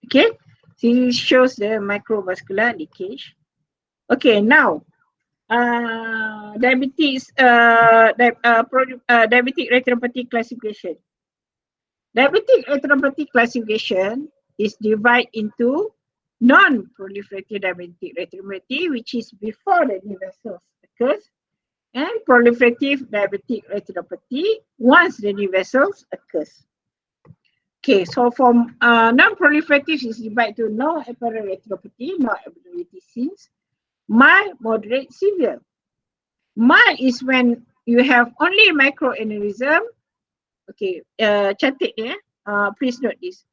Okay, so this shows the microvascular leakage. Okay, now diabetic retinopathy classification. Diabetic retinopathy classification is divided into non-proliferative diabetic retinopathy, which is before the new vessels occurs, and proliferative diabetic retinopathy once the new vessels occurs. Okay, so from non-proliferative is divided to no apparent retinopathy, no abnormality since, mild, moderate, severe. Mild is when you have only microaneurysm. Okay, cantik ya. Please note this.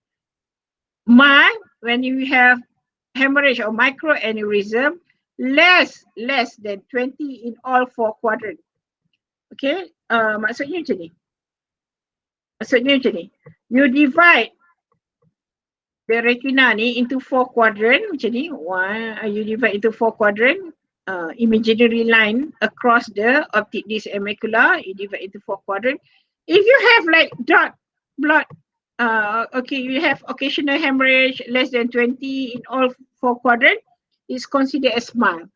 Mild, when you have hemorrhage or microaneurysm, less than 20 in all 4 quadrants. Okay, maksudnya macam ni. You divide the retina ni into 4 quadrant macam ni. You divide into 4 quadrant. Imaginary line across the optic disc and macula, you divide into 4 quadrant. If you have like dot blood, okay, you have occasional hemorrhage less than 20 in all 4 quadrant, it's considered as mild.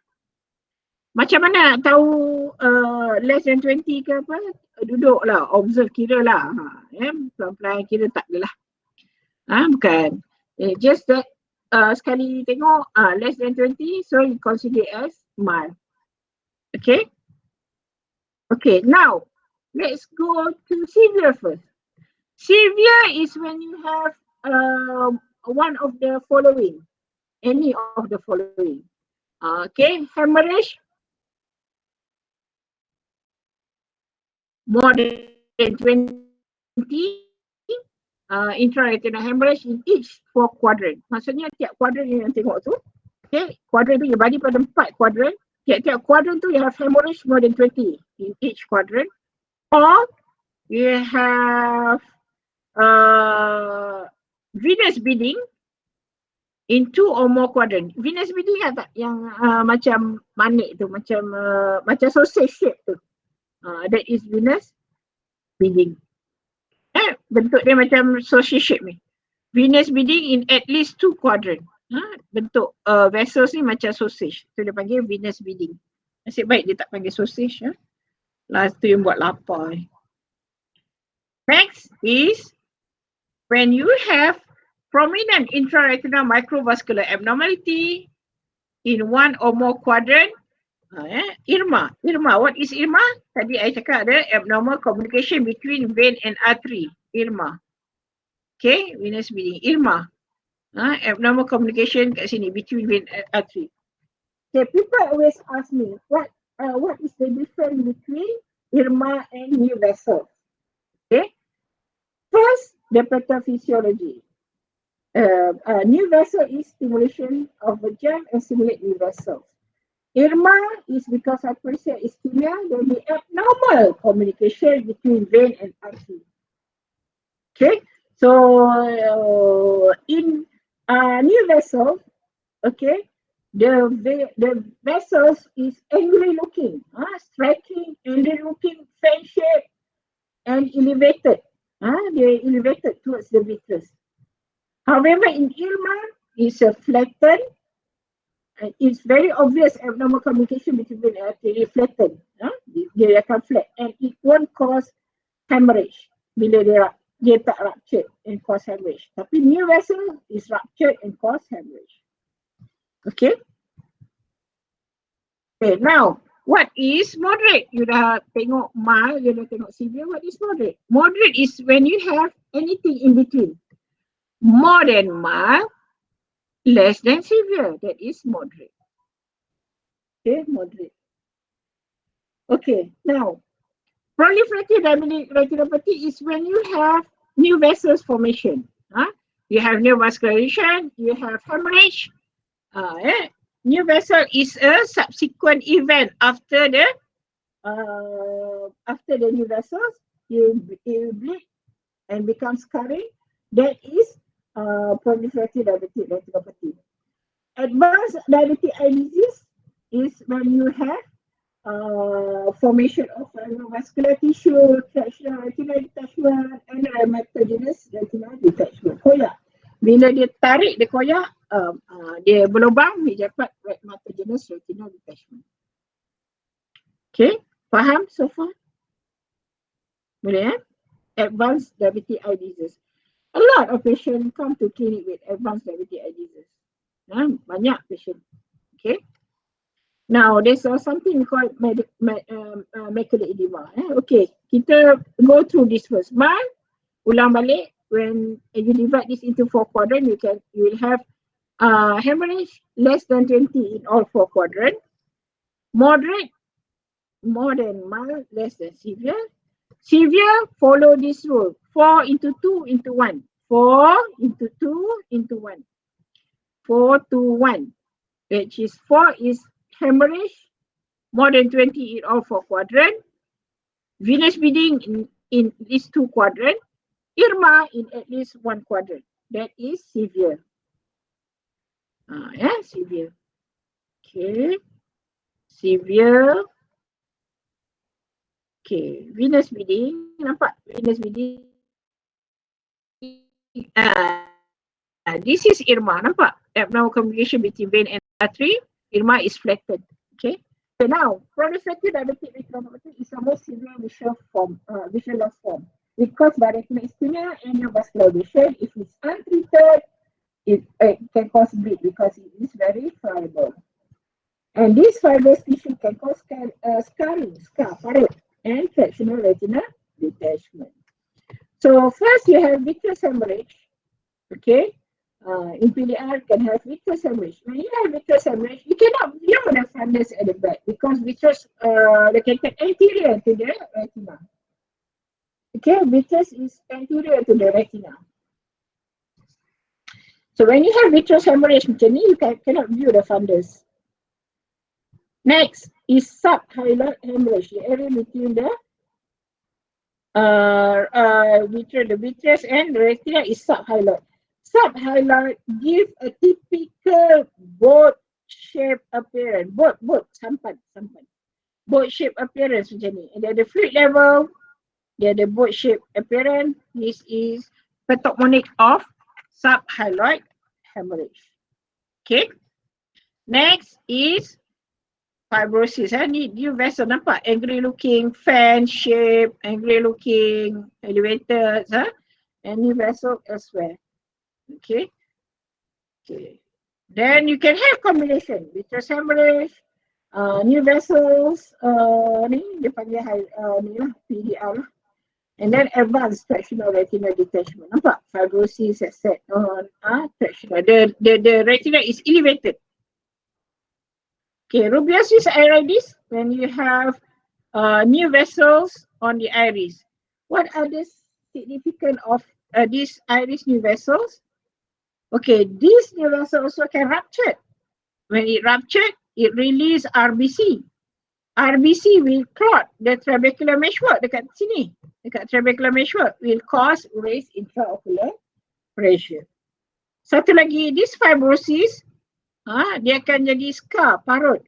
Macam mana nak tahu less than 20 ke apa? Duduk lah, observe, kira lah. Pelan-pelan kira tak adalah. Bukan. Just that sekali tengok less than 20, so you consider as mild. Okay. Okay, now let's go to severe first. Severe is when you have one of the following, any of the following. Okay, hemorrhage more than 20, intraretinal hemorrhage in each 4 quadrant. Maksudnya tiap quadrant yang tengok tu, okay, quadrant tu you bagi pada 4 quadrant. Tiap-tiap quadrant tu you have hemorrhage more than 20 in each quadrant. Or you have venous bleeding in 2 or more quadrant. Venous bleeding kan tak? Yang macam manik tu, macam sausage shape tu. That is venous bleeding. Bentuk dia macam sausage shape ni. Venous bleeding in at least 2 quadrant. Bentuk vessels ni macam sausage. Tu dia panggil venous bleeding. Nasib baik dia tak panggil sausage. Last tu yang buat lapar ni. Next is when you have prominent intraretinal microvascular abnormality in 1 or more quadrant. IRMA. What is IRMA? Tadi I cakap ada abnormal communication between vein and artery. IRMA. Okay, venous bleeding. IRMA. Abnormal communication kat sini between vein and artery. Okay, people always ask me what is the difference between IRMA and new vessels. Okay. First, the pathophysiology. New vessel is stimulation of the germ and stimulate new vessels. IRMA is because of pressure ischemia, there will be abnormal communication between vein and artery. Okay, so in new vessel, okay, the vessels is angry looking, striking, angry looking, fan shape, and elevated. They're elevated towards the vitreous. However, in IRMA, it's a flattened. It's very obvious abnormal communication between vein and artery flattened. Dia akan flat and it won't cause hemorrhage bila dia tak ruptured and cause hemorrhage. Tapi new vessel is ruptured and cause hemorrhage. Okay. Okay, now what is moderate? You dah tengok mild, you dah tengok severe. What is moderate? Moderate is when you have anything in between. More than mild, less than severe. That is moderate. Okay, moderate. Okay, now proliferative diabetic retinopathy is when you have new vessels formation. You have neovascularization, you have hemorrhage. New vessel is a subsequent event after the new vessels. You bleed and become scarring. That is proliferative diabetic retinopathy. Advanced diabetic eye disease is when you have formation of vascular tissue, fractional retinal detachment, and rhematogenous retinal detachment. Koyak. Bila dia tarik, dia koyak, dia berlubang, dia dapat rhematogenous retinal detachment. Okay, faham so far? Boleh Advanced diabetic eye disease. A lot of patients come to clinic with advanced diabetic eye disease. Banyak patient. Okay. Now, there's something called macular edema. Okay, kita go through this first. Ulang balik, when you divide this into 4 quadrants, you will have hemorrhage less than 20 in all 4 quadrants. Moderate, more than mild, less than severe. Severe, follow this rule. 4 into 2 into 1. 4 into 2 into 1. 4 to 1. Which is 4 is hemorrhage, more than 20 in all 4 quadrants. Venous bleeding in these 2 quadrants. Irma in at least 1 quadrant. That is severe. Severe. Okay. Severe. Okay. Venous bleeding. Nampak? Venous bleeding. This is Irma. Nampak? Abnormal communication between vein and artery. Irma is flattened. Okay. So now, proliferative diabetic retinopathy is the most severe visual loss form. It caused by retinal ischemia and neovascularization. If it's untreated, it can cause bleed because it is very friable. And this fibrous tissue can cause scarring, parut, and fractional retinal detachment. So first you have vitreous hemorrhage. Okay. In PDR can have vitreous hemorrhage. When you have vitreous hemorrhage, you cannot view the fundus at the back because vitreous located anterior to the retina. Okay, vitreous is anterior to the retina. So when you have vitreous hemorrhage macam ni, you cannot view the fundus. Next is subhyaloid hemorrhage, the area between the vitreous and the retina is subhyaloid. Subhyaloid gives a typical boat-shaped appearance. Sampan. Boat-shaped appearance macam ni. And at the fluid level, dia ada boat-shaped appearance. This is pathognomonic of subhyaloid hemorrhage. Okay. Next is fibrosis. Ni new vessel, nampak? Angry looking, fan shape, angry looking, elevated, and new vessel elsewhere. Okay. Then you can have combination vitreous hemorrhage, new vessels, ni dia panggil ni lah, PDR lah. And then advanced fractional retinal detachment. Nampak? Fibrosis has set on fractional. The retina is elevated. Okay, rubeosis iridis, when you have new vessels on the iris. What are the significance of these iris new vessels? Okay, this new vessel also can rupture. When it ruptured, it release RBC. RBC will clot the trabecular meshwork dekat sini. Dekat trabecular meshwork will cause raised intraocular pressure. Satu lagi, this fibrosis, dia akan jadi scar, parut.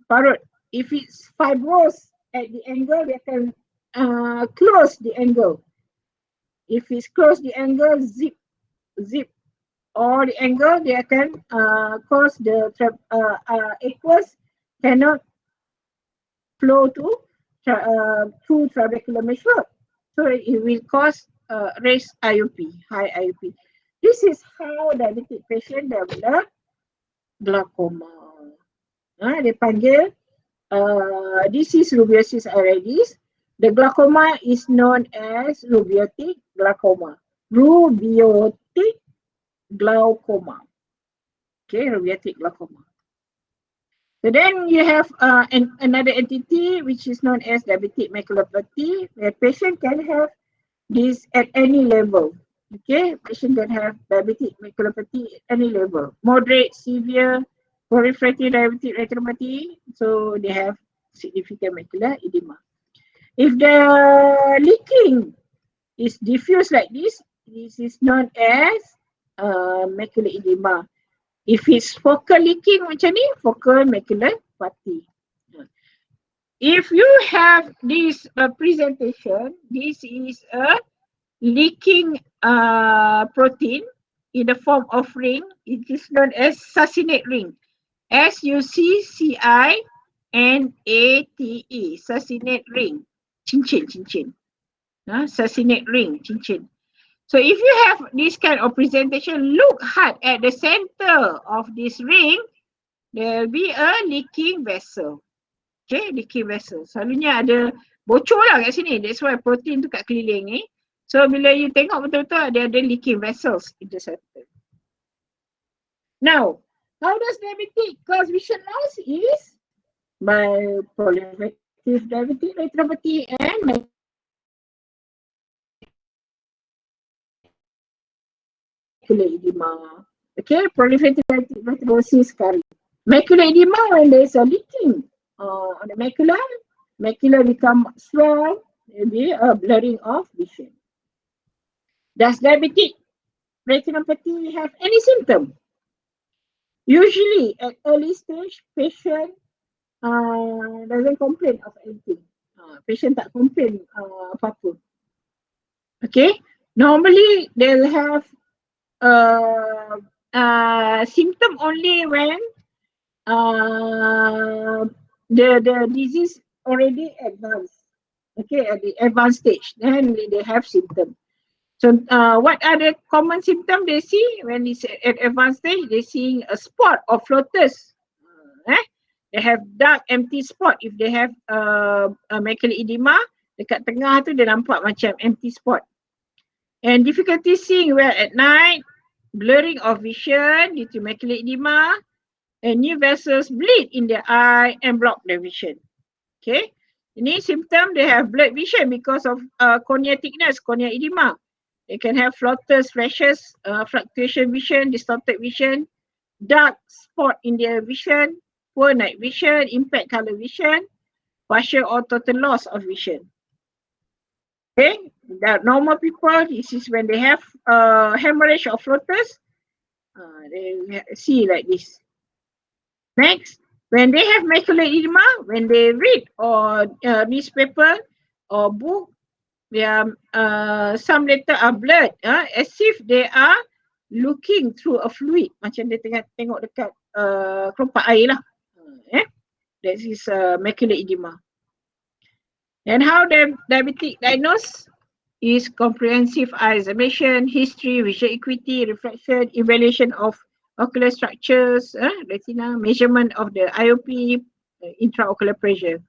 Parut. If it's fibrous at the angle, dia akan close the angle. If it's close the angle, zip. Or the angle, dia akan cause the aqueous cannot flow through trabecular meshwork. So it will cause raised IOP, high IOP. This is how diabetic patient develop glaucoma. Dia panggil, this is rubeosis iridis. The glaucoma is known as rubeotic glaucoma. Rubeotic glaucoma. Okay, rubeotic glaucoma. So then you have another entity which is known as diabetic maculopathy, where patient can have this at any level. Okay, patient can have diabetic maculopathy at any level. Moderate, severe, proliferative diabetic retinopathy, so they have significant macular edema. If the leaking is diffuse like this is known as macular edema. If it's focal leaking macam ni, focal maculopathy. If you have this presentation, this is a leaking protein in the form of ring. It is known as succinate ring. SUCCINATE, succinate ring. Cincin. Succinate ring, cincin. So if you have this kind of presentation, look hard at the center of this ring, there will be a leaking vessel. Okay, leaking vessel. Selalunya ada bocor lah kat sini. That's why protein tu kat keliling ni. So bila you tengok betul-betul dia ada leaking vessels in the center. Now, how does diabetic cause vision loss? Is by proliferative diabetic retinopathy and macular edema. Okay, proliferative retinosis scarring. Macular edema, when there is a leaking on the macula become swell, there will be a blurring of vision. Does diabetic retinopathy have any symptom? Usually at early stage, patient doesn't complain of anything. Patient tak complain apa-apa. Okay, normally they'll have symptom only when the disease already advanced. Okay, at the advanced stage, then they have symptom. So what are the common symptoms they see when it's at advanced stage? They see a spot or floaters. They have dark empty spot. If they have macular edema, dekat tengah tu dia nampak macam empty spot. And difficulty seeing well at night, blurring of vision due to macular edema, and new vessels bleed in their eye and block their vision. Okay, ini symptom they have blurred vision because of cornea thickness, cornea edema. They can have floaters, flashes, fluctuation vision, distorted vision, dark spot in their vision, poor night vision, impaired color vision, partial or total loss of vision. Okay, the normal people, this is when they have hemorrhage or floaters, they see like this. Next, when they have macular edema, when they read or newspaper or book, some letter are blurred, as if they are looking through a fluid, macam dia tengah tengok dekat kelopak air lah. That is macular edema. And how the diabetic diagnosed is comprehensive eye examination, history, visual acuity, reflection, evaluation of ocular structures, retina, measurement of the IOP, intraocular pressure.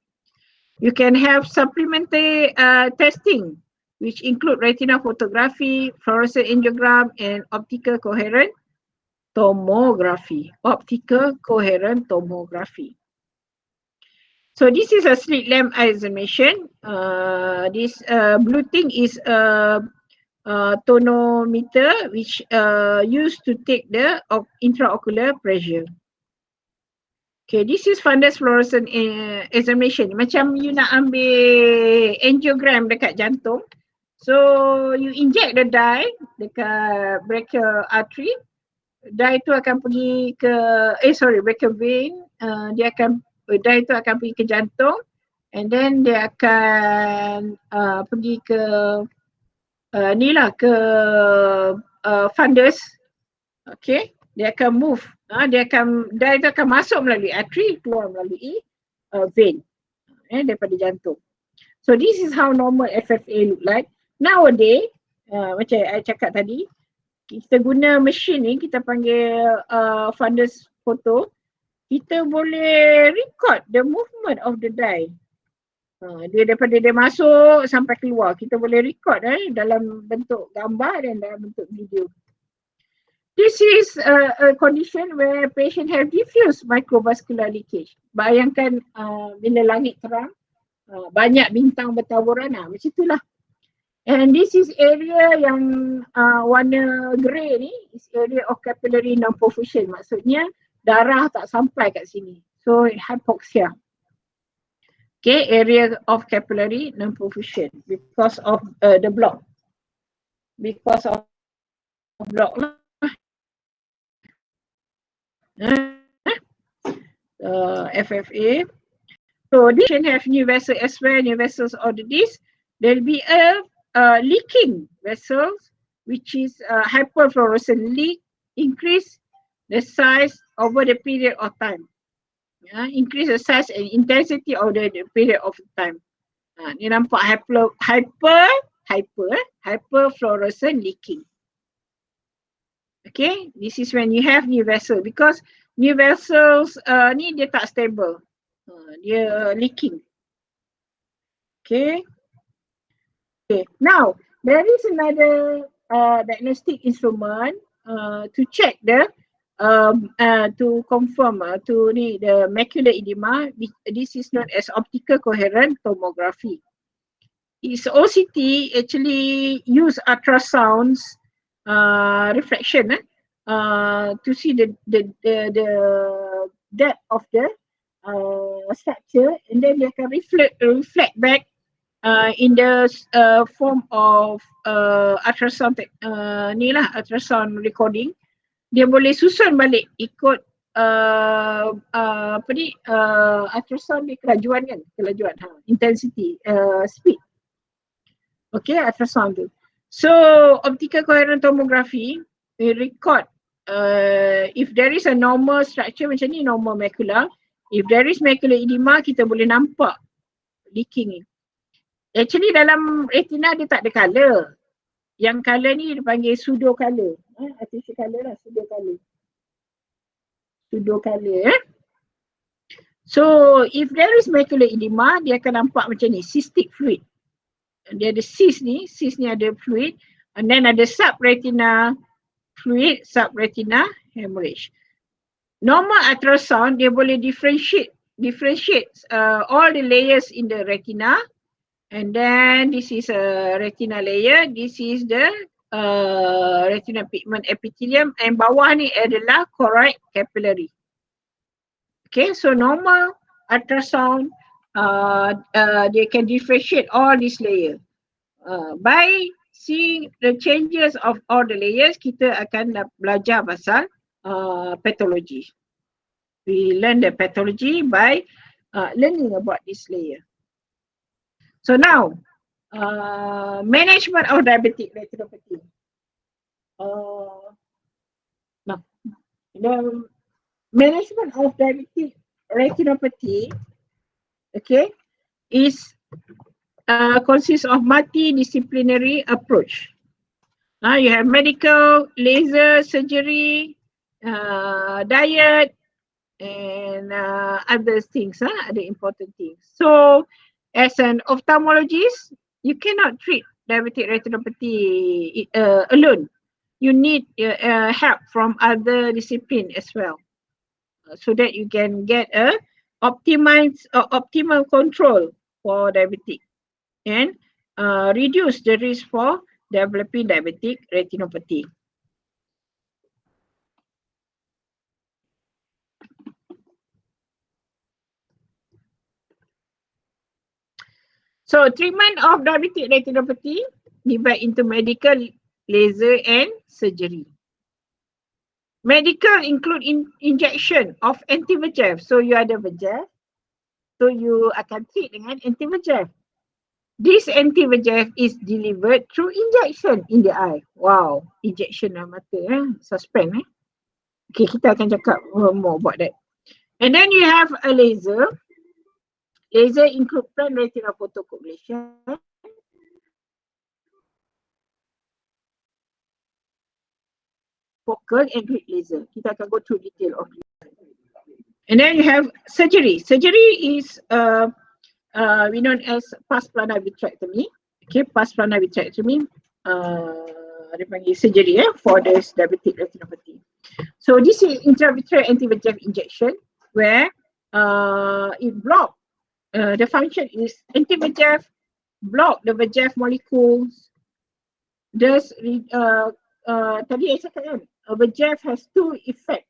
You can have supplementary testing, which include retina photography, fluorescent angiogram, and optical coherent tomography. Optical coherent tomography. So this is a slit lamp eye examination. This blue thing is a tonometer, which used to take the intraocular pressure. Okay, this is fundus fluorescent examination. Macam you nak ambil angiogram dekat jantung. So you inject the dye dekat brachial artery. Dye tu akan pergi ke brachial vein. Dye tu akan pergi ke jantung. And then dia akan pergi ke fundus. Okay, dia akan move. Dye tu akan masuk melalui artery, keluar melalui vein daripada jantung. So this is how normal FFA look like. Nowadays, macam I cakap tadi, kita guna mesin ni, kita panggil fundus photo, kita boleh record the movement of the dye. Dia daripada dia masuk sampai keluar, kita boleh record dalam bentuk gambar dan dalam bentuk video. This is a condition where patient have diffuse microvascular leakage. Bayangkan bila langit terang, banyak bintang bertaburan, macam itulah. And this is area yang warna grey ni, is area of capillary non-perfusion. Maksudnya darah tak sampai kat sini. So hypoxia. Okay, area of capillary non-perfusion because of the block. Because of block lah. FFA. So this can have new vessel as well, new vessels order this. There will be a leaking vessels, which is hyperfluorescent leak, increase the size over the period of time. Increase the size and intensity of the period of time. Ni nampak hyperfluorescent leaking. Okay, this is when you have new vessel, because new vessels ni dia tak stable, dia leaking. Okay. Okay, now there is another diagnostic instrument to check the to confirm the macular edema. This is known as optical coherent tomography. Is OCT actually use ultrasounds reflection to see the depth of the structure, and then they can reflect back in the form of ultrasound ultrasound recording. Dia boleh susun balik ikut ultrasound ni kelajuan kan, intensity, speed. Okay, ultrasound tu. So optical coherent tomography we record if there is a normal structure macam ni, normal macula. If there is macular edema, kita boleh nampak leaking ni. Actually dalam retina dia tak ada colour. Yang colour ni dipanggil pseudo colour. Artificial colour lah, pseudo colour. Pseudo colour. So if there is macular edema, dia akan nampak macam ni, cystic fluid. Dia ada cyst ni ada fluid, and then ada subretina fluid, subretina hemorrhage. Normal ultrasound dia boleh differentiate all the layers in the retina, and then this is a retina layer, this is the retina pigment epithelium, and bawah ni adalah choroid capillary. Okay, so normal ultrasound they can differentiate all these layers. By seeing the changes of all the layers, kita akan belajar pasal pathology. We learn the pathology by learning about this layer. So now, management of diabetic retinopathy. Now, the management of diabetic retinopathy, okay, is consists of multidisciplinary approach. You have medical, laser, surgery, diet, and other things, other important things. So as an ophthalmologist, you cannot treat diabetic retinopathy alone. You need help from other discipline as well, so that you can get a optimal control for diabetic and reduce the risk for developing diabetic retinopathy. So treatment of diabetic retinopathy divide into medical, laser and surgery. Medical include injection of anti-VEGF. So you ada VEGF, so you akan treat dengan anti-VEGF. This anti-VEGF is delivered through injection in the eye. Wow, injection dalam mata, suspense. Okay, kita akan cakap more about that. And then you have a laser. Laser include plan retinal photocoagulation, focal and grid laser. Kita akan go through detail of it. And then you have surgery. Surgery is we known as pars plana vitrectomy. Okay, pars plana vitrectomy. dia panggil surgery for this diabetic retinopathy. So this is intravitreal anti-VEGF injection where it block the function is anti-VEGF block the VEGF molecules. Thus, tadi saya cakap kan, VEGF has two effect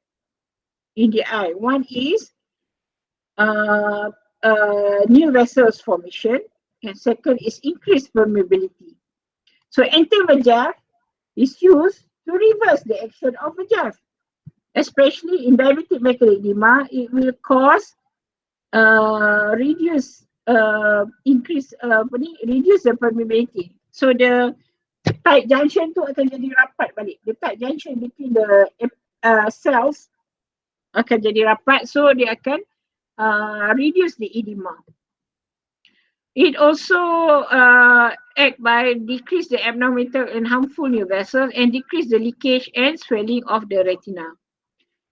in the eye. One is new vessels formation, and second is increased permeability. So anti-VEGF is used to reverse the action of VEGF. Especially in diabetic macular edema, it will cause reduce the permeability. So the tight junction tu akan jadi rapat balik. The tight junction between the cells akan jadi rapat, so dia akan reduce the edema. It also act by decrease the abnormal and harmful new vessels and decrease the leakage and swelling of the retina.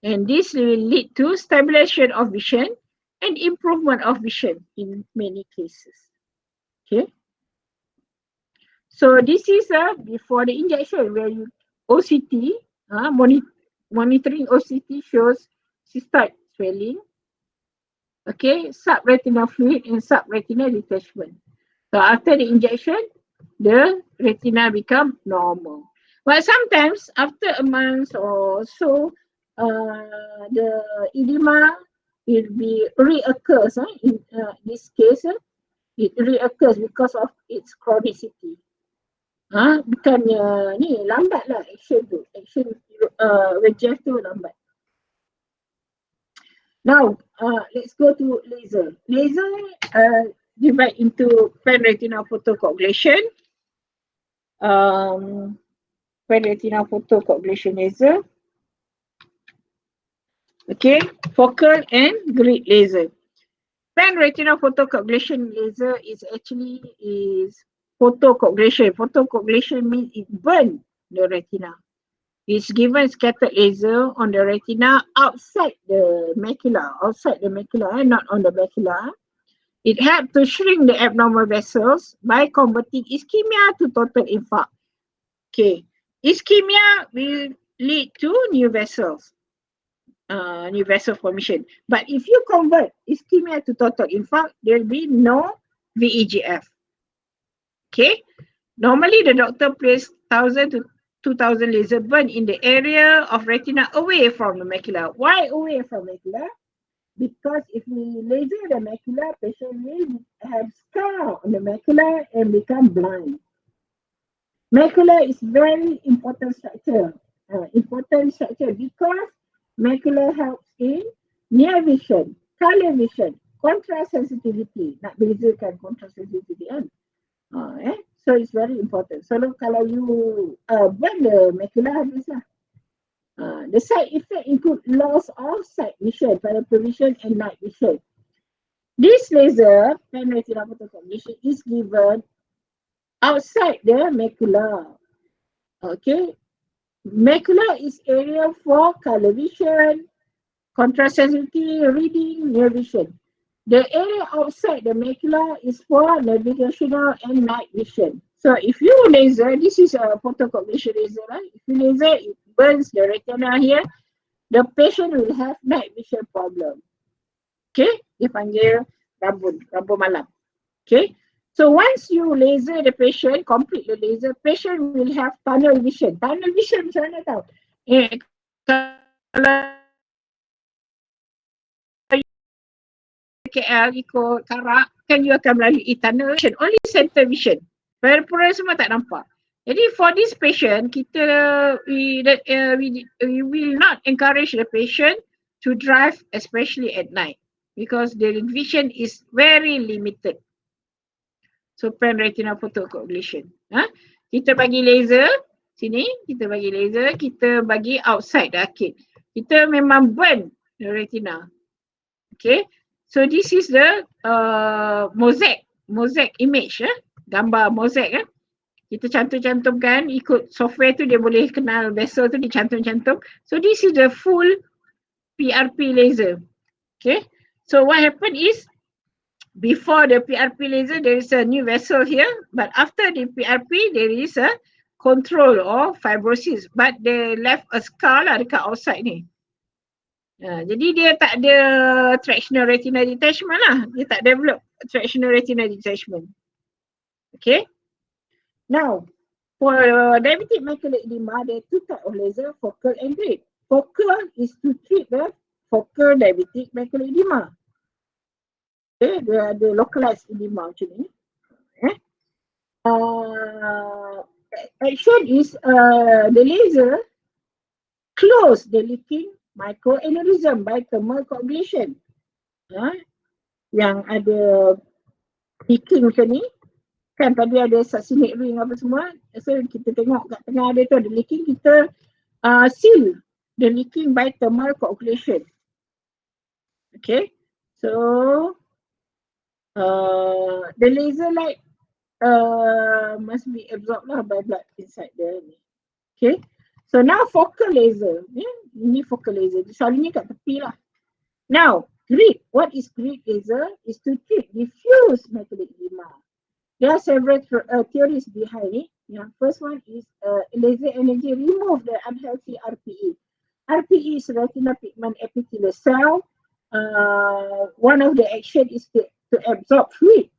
And this will lead to stabilization of vision and improvement of vision in many cases. Okay. So this is before the injection where you OCT, monitoring OCT shows cystoid swelling, okay, subretinal fluid and subretinal detachment. So after the injection, the retina become normal. But sometimes after a month or so, the edema will be reoccurs. In this case, it reoccurs because of its chronicity. Bukannya ni lambat lah action tu. Action VEGF tu lambat. Now, let's go to laser. Laser divide into pan-retinal photocoagulation. Pan-retinal photocoagulation laser. Okay, focal and grid laser. Pan-retinal photocoagulation laser is actually photocoagulation. Photocoagulation means it burns the retina. It's given scattered laser on the retina outside the macula, not on the macula. It helps to shrink the abnormal vessels by converting ischemia to total infarct. Okay, ischemia will lead to new vessels, new vessel formation. But if you convert ischemia to total infarct, there will be no VEGF. Okay, normally the doctor places 1,000 to 2,000 laser burn in the area of retina away from the macula. Why away from macula? Because if we laser the macula, patient will have scar on the macula and become blind. Macula is very important structure. Because macula helps in near vision, color vision, contrast sensitivity. Nak bezakan contrast sensitivity kan? So it's very important. So kalau you burn the macula, habislah. The side effect include loss of sight vision, peripheral vision and night vision. This laser, pan-retinal photocoagulation, is given outside the macula. Okay, macula is area for color vision, contrast sensitivity, reading, near vision. The area outside the macula is for navigational and night vision. So if you laser, this is a photocoagulation laser, right? If you laser, it burns the retina here. The patient will have night vision problem. Okay, dia panggil rabun malam. Okay, so once you laser the patient, complete the laser, patient will have tunnel vision. Tunnel vision macam mana tahu? Kalau KL ikut Karak, kan you akan melalui tunnel vision, only center vision. Peripheral semua tak nampak. Jadi for this patient, we will not encourage the patient to drive especially at night because the vision is very limited. So pan-retinal photocoagulation. Kita bagi laser, sini kita bagi laser, kita bagi outside the Acad. Kita memang burn the retina. Okay, so this is the mosaic image, gambar mosaic. Kita cantum-cantumkan, ikut software tu dia boleh kenal vessel tu, dia cantum-cantum. So this is the full PRP laser. Okay, so what happened is before the PRP laser there is a new vessel here, but after the PRP there is a control of fibrosis, but they left a scar lah dekat outside ni. Jadi dia tak ada tractional retina detachment lah. Dia tak develop tractional retina detachment. Okay. Now, for diabetic macular edema, there are two types of laser, focal and grid. Focal is to treat the focal diabetic macular edema. Okay, dia ada localized edema macam ni. Action is the laser close the leaking microaneurysm by thermal coagulation. Yang ada leaking macam ni, kan tadi ada succinate ring apa semua, so kita tengok kat tengah dia tu ada leaking, kita seal the leaking by thermal coagulation. Okay, so the laser light must be absorbed lah by blood inside the ni. Okay, so now focal laser, ini focal laser, selalunya kat tepi lah. Now, grid, what is grid laser? Is to treat diffuse macular edema. There are several theories behind it. First one is laser energy remove the unhealthy RPE. RPE is retinal pigment epithelial cell. One of the action is to absorb fluid.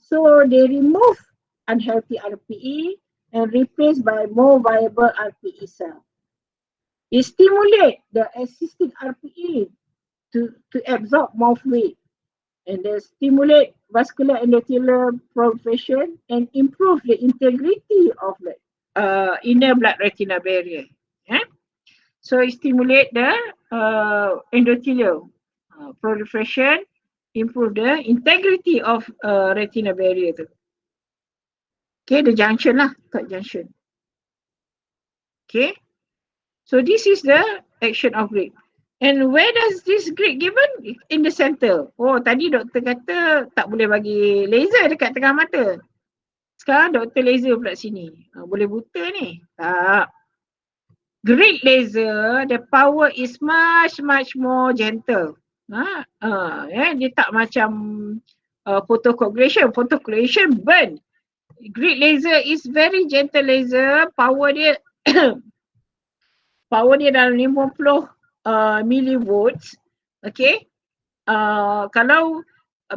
So they remove unhealthy RPE and replace by more viable RPE cell. It stimulates the existing RPE to absorb more fluid, and they stimulate vascular endothelial proliferation and improve the integrity of the inner blood retina barrier. So it stimulate the endothelial proliferation, improve the integrity of retina barrier tu. Okay, the junction lah, third junction. Okay, so this is the action of grid. And where does this grid given? In the center. Oh, tadi doktor kata tak boleh bagi laser dekat tengah mata. Sekarang doktor laser pula sini. Boleh buta ni? Tak. Grid laser, the power is much more gentle. Dia tak macam photocoagulation. Photocoagulation burn. Grid laser is very gentle laser. Power dia power dia dalam 50 millivolts. Okay. Kalau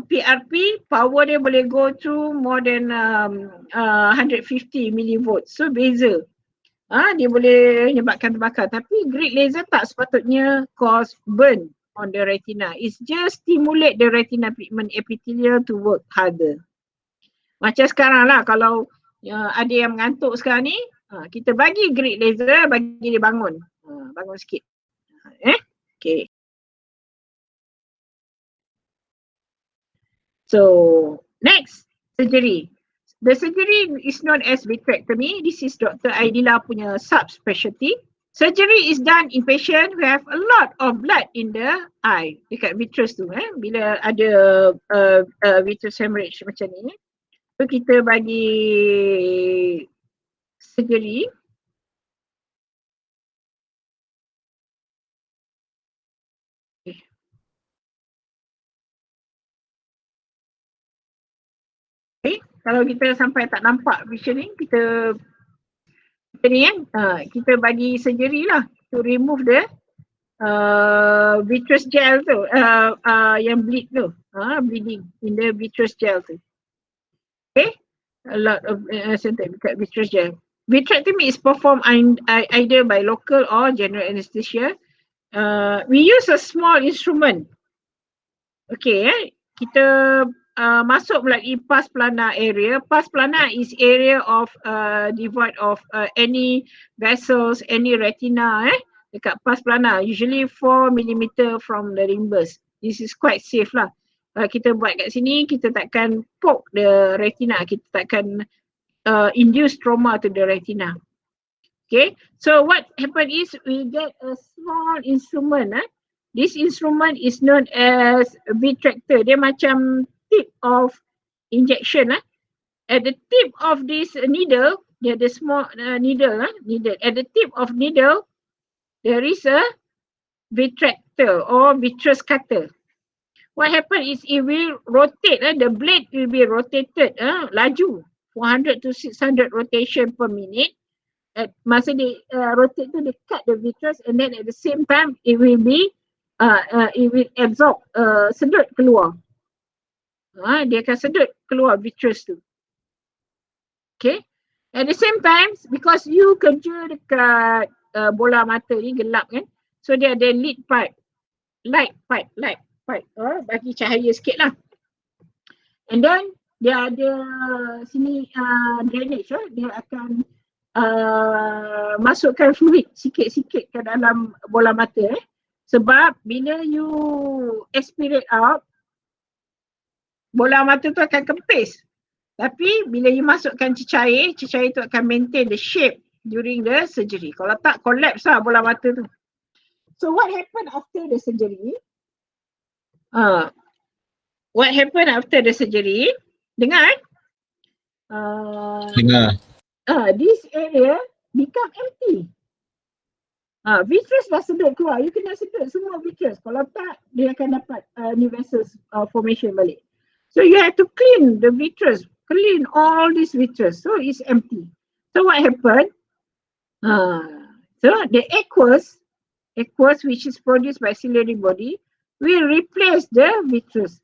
PRP, power dia boleh go through more than 150 millivolts. So beza. Dia boleh menyebabkan terbakar. Tapi grid laser tak sepatutnya cause burn on the retina. It's just stimulate the retina pigment epithelial to work harder. Macam sekarang lah, kalau ada yang mengantuk sekarang ni, kita bagi grid laser, bagi dia bangun. Bangun sikit. Okay. So, next, surgery. The surgery is known as vitrectomy. This is Dr. Aidila punya subspecialty. Surgery is done in patient who have a lot of blood in the eye. Dekat vitreous tu, bila ada vitreous hemorrhage macam ni. So, kita bagi surgery. Okay. Kalau kita sampai tak nampak vision ni, kita ni kita bagi surgery lah to remove the vitreous gel tu, yang bleed tu, bleeding in the vitreous gel tu. Okay, a lot of vitreous gel. Vitrectomy is performed either by local or general anesthesia. We use a small instrument. Okay, kita masuk melalui pars plana area. Pars plana is area of devoid of any vessels, any retina dekat pars plana. Usually 4 mm from the limbus. This is quite safe lah. Kita buat kat sini, kita takkan poke the retina. Kita takkan induce trauma to the retina. Okay, so what happen is we get a small instrument. This instrument is known as vitrector. Dia macam tip of injection. At the tip of this needle, dia ada small needle. At the tip of needle, there is a vitrector or vitreous cutter. What happen is it will rotate, the blade will be rotated, laju 400 to 600 rotation per minute. Masa dia rotate tu, dia cut the vitreous, and then at the same time it will absorb, sedut keluar. Dia akan sedut keluar vitreous tu. Okay. At the same time, because you kerja dekat bola mata ni gelap kan, so dia ada light pipe, bagi cahaya sikit lah. And then dia ada sini drainage, dia akan masukkan fluid sikit-sikit ke dalam bola mata. Sebab bila you aspirate out, bola mata tu akan kempis. Tapi bila you masukkan cecair tu akan maintain the shape during the surgery. Kalau tak, collapse lah bola mata tu. So what happened after the surgery? What happened after the surgery? Dengar? Dengar. This area become empty. Vitreous dah sedut keluar. You kena sedut semua vitreous. Kalau tak, dia akan dapat new vessels formation balik. So you have to clean the vitreous, clean all these vitreous. So it's empty. So what happened? So the aqueous which is produced by ciliary body will replace the vitreous.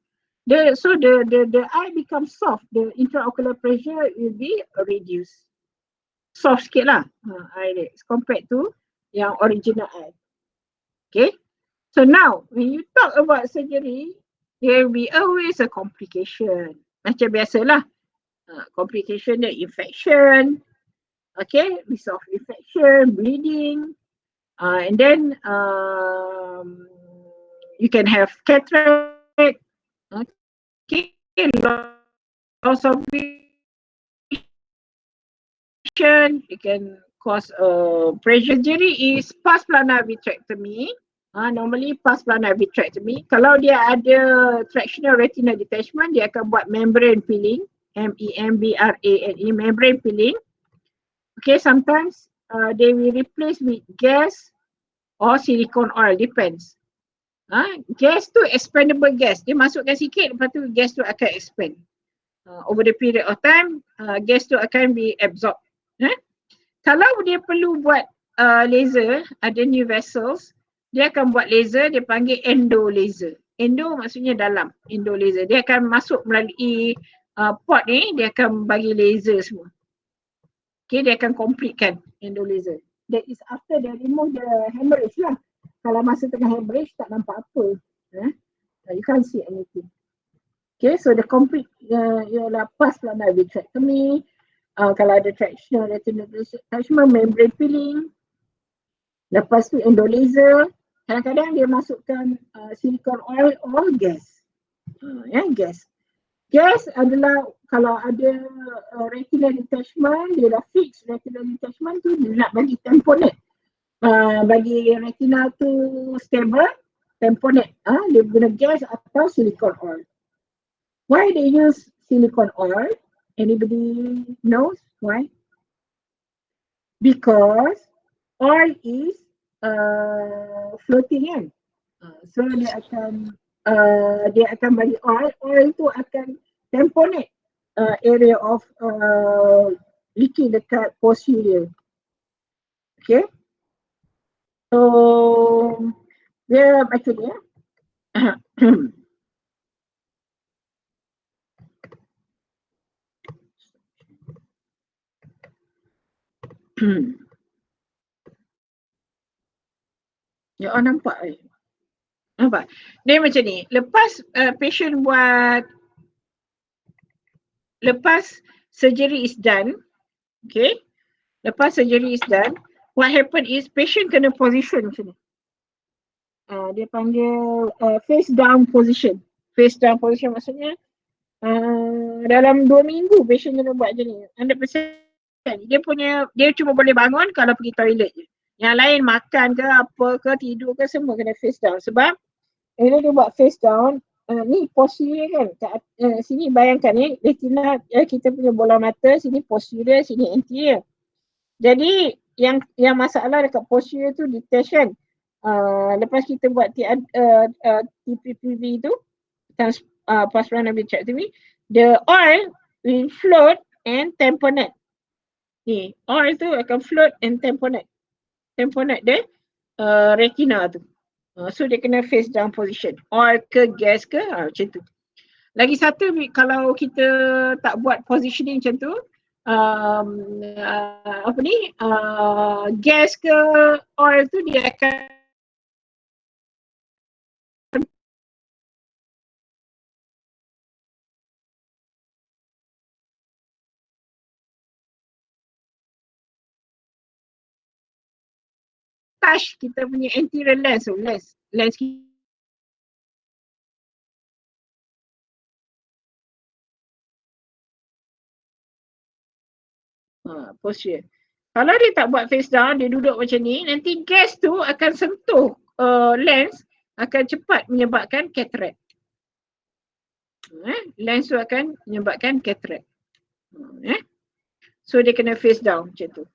So the eye becomes soft. The intraocular pressure will be reduced. Soft sikit lah eyelids compared to yang original eye. Okay. So now when you talk about surgery, there will be always a complication. Macam biasalah. Complication dia infection. Okay. Risk of infection, bleeding. And then you can have cataract. Okay. Loss of vision. It can cause pressure. Surgery is pars plana vitrectomy. Normally pars plana vitrectomy. Kalau dia ada tractional retinal detachment, dia akan buat membrane filling. membrane, membrane filling. Okay, sometimes they will replace with gas or silicone oil, depends. Gas tu expandable gas. Dia masukkan sikit, lepas tu gas tu akan expand. Over the period of time, gas tu akan be absorbed. Kalau dia perlu buat laser, ada new vessels, dia akan buat laser, dia panggil endo laser. Endo maksudnya dalam, endo laser. Dia akan masuk melalui port ni, dia akan bagi laser semua. Okay, dia akan completekan endo laser. That is after they remove the hemorrhage lah. Kalau masa tengah hemorrhage tak nampak apa. You can't see anything. Okay, so the complete ialah pars plana vitrectomy. Kalau ada tractional retinal detachment, membrane filling. Lepas tu endo laser. Kadang-kadang dia masukkan silicone oil or gas. Gas. Gas adalah kalau ada retinal detachment, dia dah fix retinal detachment tu, dia nak bagi tamponade. Bagi retina tu stable, tamponade. Dia guna gas atau silicone oil. Why they use silicone oil? Anybody knows why? Because oil is floating kan. So dia akan bagi oil tu akan tamponade area of leaking dekat posterior. Okay. So dia macam ni ya. Ya, nampak eh. Nampak? Dia macam ni. Lepas patient lepas surgery is done, okay? Lepas surgery is done, what happen is patient kena position macam ni. Dia panggil face down position. Face down position maksudnya dalam 2 minggu patient kena buat macam ni. 100%. Dia cuma boleh bangun kalau pergi toilet je. Yang lain makan ke apa ke tidur ke semua kena face down. Sebab bila dia buat face down, ni posterior kan. Sini bayangkan ni retina kita punya bola mata, sini posterior, sini anterior. Jadi yang masalah dekat posterior tu detach kan. Lepas kita buat TPPV tu, pars plana vitrectomy, the oil will float and tamponade. Ni, or tu akan float and tamponade. Tamponade dia retina tu. So dia kena face down position. Or ke gas ke, macam tu. Lagi satu, kalau kita tak buat positioning macam tu, gas ke oil tu dia akan touch kita punya anterior lens tu, lens kita. Posture. Kalau dia tak buat face down, dia duduk macam ni, nanti gas tu akan sentuh lens, akan cepat menyebabkan cataract. Lens tu akan menyebabkan cataract. So dia kena face down macam tu.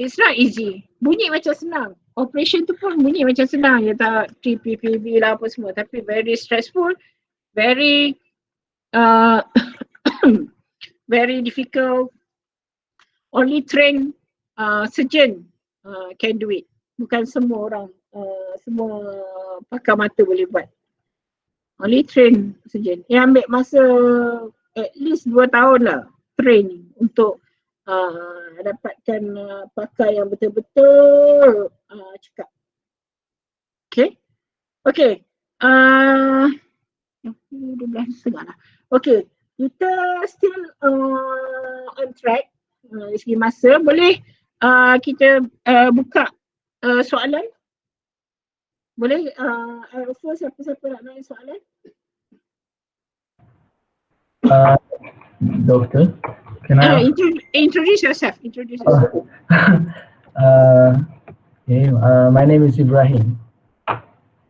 It's not easy. Bunyi macam senang. Operation tu pun bunyi macam senang. Ya tak 3PPV lah apa semua. Tapi very stressful. Very very difficult. Only trained surgeon can do it. Bukan semua orang, semua pakar mata boleh buat. Only trained surgeon. Yang ambil masa at least 2 tahun lah train untuk dapatkan pakar yang betul-betul cakap. Okay. Okay. 12.30 lah. Okay. Kita still on track dari segi masa. Boleh kita buka soalan? Boleh? Siapa-siapa nak tanya soalan? Doctor, can I introduce yourself? Okay, my name is Ibrahim.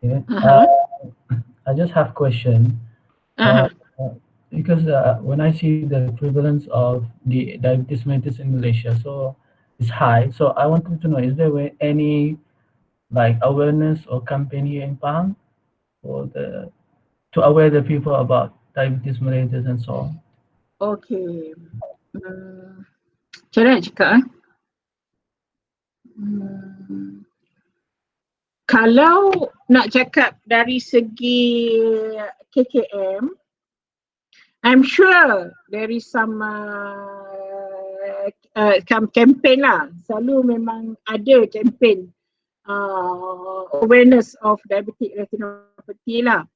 Okay. I just have a question. Because when I see the prevalence of the diabetes mellitus in Malaysia, so it's high. So I wanted to know, is there any like awareness or campaign here in Pahang for to aware the people about diabetes mellitus and so on? Okay. Macam mana nak cakap? Kalau nak cakap dari segi KKM, I'm sure there is some campaign lah. Selalu memang ada campaign awareness of diabetic retinopathy lah.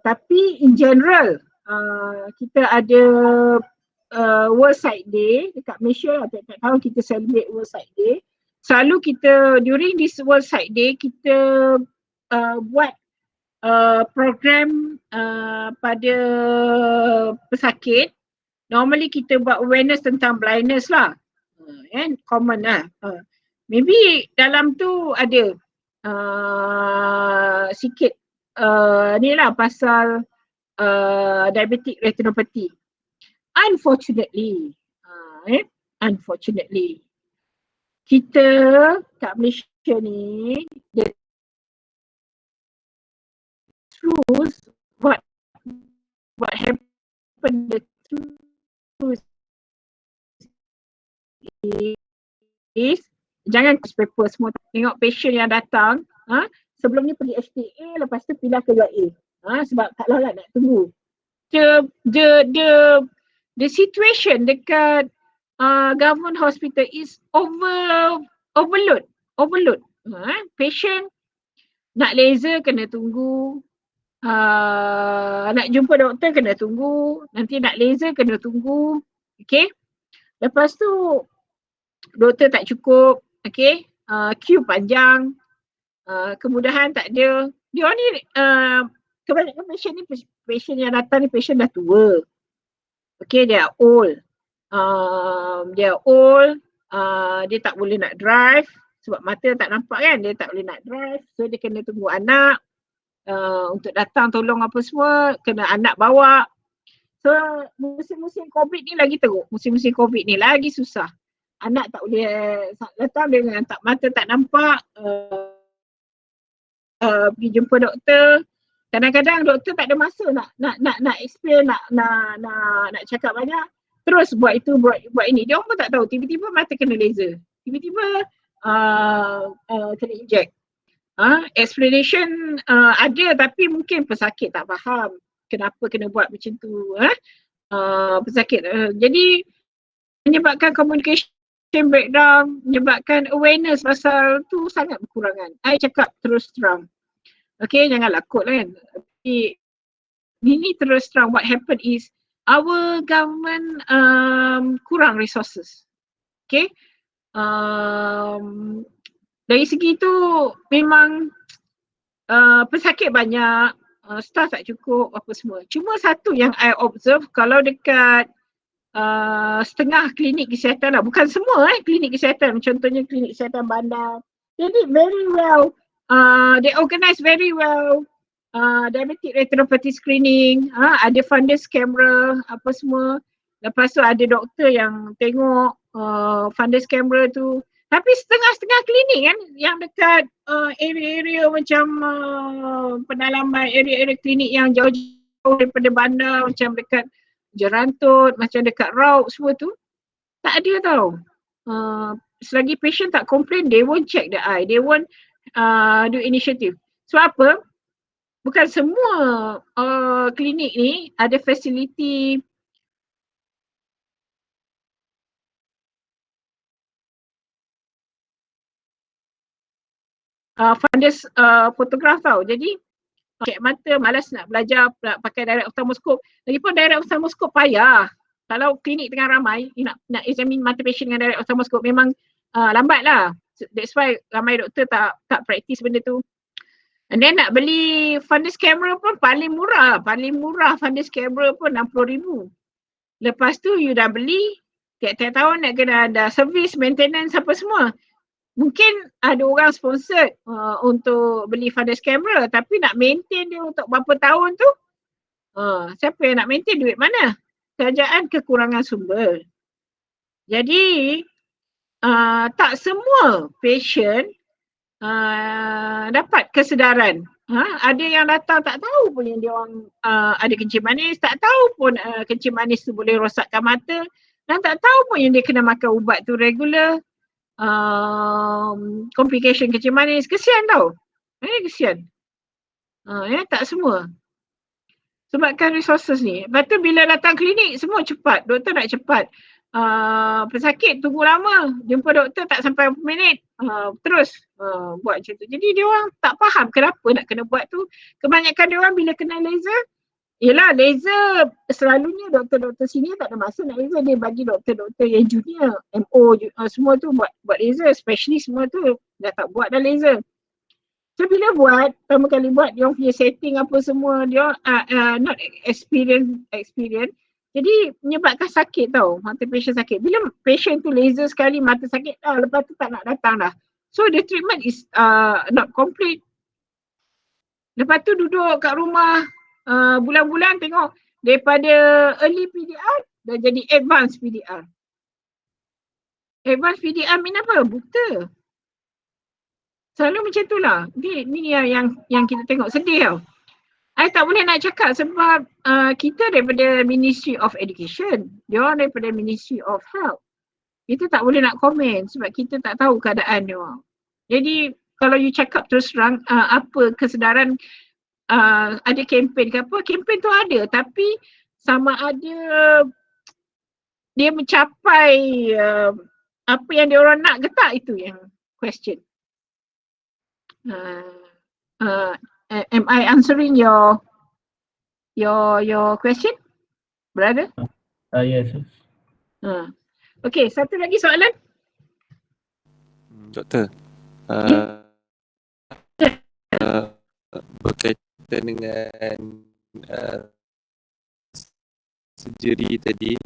Tapi in general, kita ada World Sight Day dekat Malaysia. Tiap-tiap tahun kita celebrate World Sight Day. Selalu kita during this World Sight Day kita buat program pada pesakit. Normally kita buat awareness tentang blindness lah, kan, common lah. Maybe dalam tu ada sikit ni lah pasal diabetic retinopathy. Unfortunately, kita kat Malaysia ni, the truth, what happened, the truth is, jangan paper semua tengok patient yang datang, sebelum ni pergi HTA, lepas tu pindah ke UA, sebab tak larat nak tunggu. The situation dekat government hospital is overload. Patient nak laser kena tunggu, nak jumpa doktor kena tunggu, nanti nak laser kena tunggu, okay. Lepas tu doktor tak cukup, okay, queue panjang, kemudahan tak ada. Dia ni kebanyakan patient yang datang ni patient dah tua. Okay, they are old. Dia tak boleh nak drive sebab mata tak nampak kan, dia tak boleh nak drive. So dia kena tunggu anak untuk datang tolong apa semua, kena anak bawa. So musim-musim COVID ni lagi teruk, musim-musim COVID ni lagi susah. Anak tak boleh datang dengan mata tak nampak, pergi jumpa doktor. Kadang-kadang doktor tak ada masa nak explain, nak cakap banyak. terus buat itu, buat ini. Dia orang pun tak tahu, tiba-tiba mata kena laser. Tiba-tiba kena inject. Explanation ada tapi mungkin pesakit tak faham kenapa kena buat macam tu. Pesakit. Jadi menyebabkan communication breakdown, menyebabkan awareness pasal tu sangat berkurangan. I cakap terus terang. Okay, janganlah kot kan. Tapi ini terus terang, what happened is our government kurang resources. Okay. Dari segi tu memang pesakit banyak, staff tak cukup apa semua. Cuma satu yang I observe, kalau dekat setengah klinik kesihatan lah, bukan semua klinik kesihatan, contohnya klinik kesihatan bandar, they did very well, they organize very well, diabetic retinopathy screening, ada fundus camera apa semua, lepas tu ada doktor yang tengok fundus camera tu. Tapi setengah-setengah klinik kan yang dekat area-area macam pendalaman, area-area klinik yang jauh-jauh daripada bandar, macam dekat Jerantut, macam dekat Rauk semua tu, tak ada tau. Selagi patient tak complain, they won't check the eye, they won't do initiative. Sebab apa? Bukan semua klinik ni ada fasiliti fundus fotograf tau. Jadi cek mata, malas nak belajar nak pakai direct ophthalmoscope. Lagipun direct ophthalmoscope payah. Kalau klinik tengah ramai, nak examine mata patient dengan direct ophthalmoscope memang lambat lah. That's why ramai doktor tak practice benda tu. And then nak beli fundus camera pun paling murah. Paling murah fundus camera pun RM60,000. Lepas tu you dah beli, tiap-tiap tahun nak kena ada service, maintenance apa semua. Mungkin ada orang sponsor untuk beli fundus camera, tapi nak maintain dia untuk berapa tahun tu, siapa yang nak maintain, duit mana? Kerajaan kekurangan sumber. Jadi tak semua patient dapat kesedaran. Ada yang datang tak tahu pun yang dia orang ada kencing manis, tak tahu pun kencing manis tu boleh rosakkan mata, dan tak tahu pun yang dia kena makan ubat tu regular. Complication kencing manis, kesian tau. Kesian. Tak semua. Sebabkan resources ni. Lepas tu bila datang klinik semua cepat, doktor nak cepat. Pesakit tunggu lama, jumpa doktor tak sampai 1 minit, terus buat macam tu. Jadi dia orang tak faham kenapa nak kena buat tu. Kebanyakan dia orang bila kena laser, yelah laser selalunya doktor-doktor sini tak ada masa nak laser, dia bagi doktor-doktor yang junior, MO semua tu buat laser, specialist semua tu dah tak buat dah laser. So bila buat, pertama kali buat, dia orang punya setting apa semua, dia not experience, jadi menyebabkan sakit tau, mata patient sakit. Bila patient tu laser sekali mata sakit, lepas tu tak nak datang dah. So the treatment is not complete. Lepas tu duduk kat rumah bulan-bulan tengok daripada early PDR dah jadi advanced PDR. Advanced PDR mean apa? Buta. Selalu macam tu lah. Ni yang kita tengok, sedih tau. I tak boleh nak cakap sebab kita daripada Ministry of Education, dia orang daripada Ministry of Health. Kita tak boleh nak komen sebab kita tak tahu keadaan dia orang. Jadi kalau you cakap terus terang apa kesedaran, ada kempen ke apa, kempen tu ada tapi sama ada dia mencapai apa yang dia orang nak ke tak, itu yang question. Am I answering your question, brother? Yes. Okay, satu lagi soalan. Doktor, berkaitan dengan surgery tadi,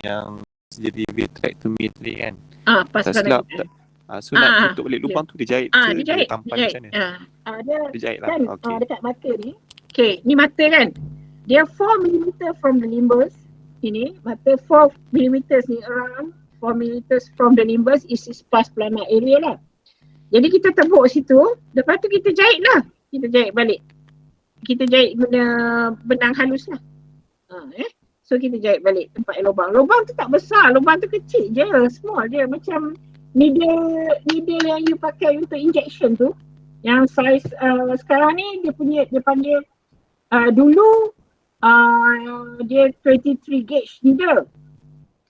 yang surgery vitrectomy tadi kan, Pas tak silap tak? So nak tutup balik lubang tu dia jahit ke? Dia jahit. Tampal macam mana? Dia jahit lah. Kan, Okay. dekat mata ni. Okay, ni mata kan. Dia 4mm from the limbus. Ini mata 4mm ni, around 4mm from the limbus is pars plana area lah. Jadi kita tepuk situ, lepas tu kita jahit lah. Kita jahit balik. Kita jahit guna benang halus lah. So kita jahit balik tempat yang lubang. Lubang tu tak besar, lubang tu kecil je, small je. Macam needle yang you pakai untuk injection tu. Yang size sekarang ni dia panggil dulu dia 23 gauge needle.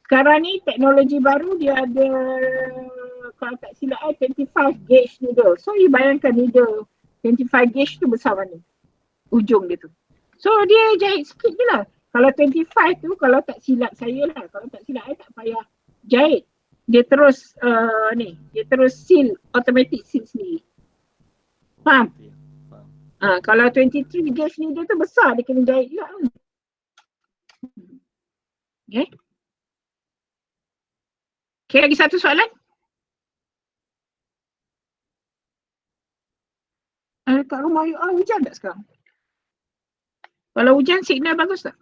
Sekarang ni teknologi baru dia ada, kalau tak silap 25 gauge needle. So you bayangkan needle 25 gauge tu besar mana ujung dia tu. So dia jahit sikit je lah. Kalau 25 tu, kalau tak silap saya lah, kalau tak silap saya tak payah jahit. Dia terus dia terus seal, automatic seal sendiri. Faham? Kalau 23 gauge ni dia tu besar, dia kena jahit juga. Okay. Okay, lagi satu soalan. Kat rumah you hujan tak sekarang? Kalau hujan signal bagus tak?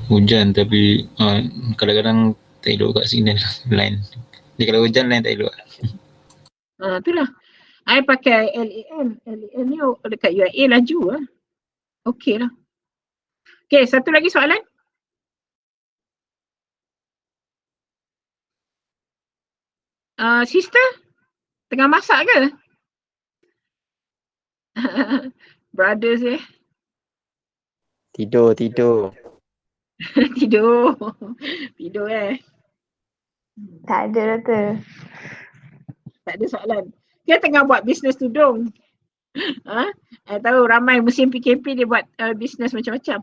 Hujan tapi kadang-kadang tak elok kat signal line. Jadi kalau hujan line tak elok. Itulah. I pakai LAN. LAN ni dekat UIA laju lah. Okey lah. Okay, satu lagi soalan. Sister, tengah masak ke? Brothers Tidur. Tidur. Tidur Tak ada doktor. Tak ada soalan. Dia tengah buat bisnes tudung. I tahu ramai musim PKP dia buat bisnes macam-macam.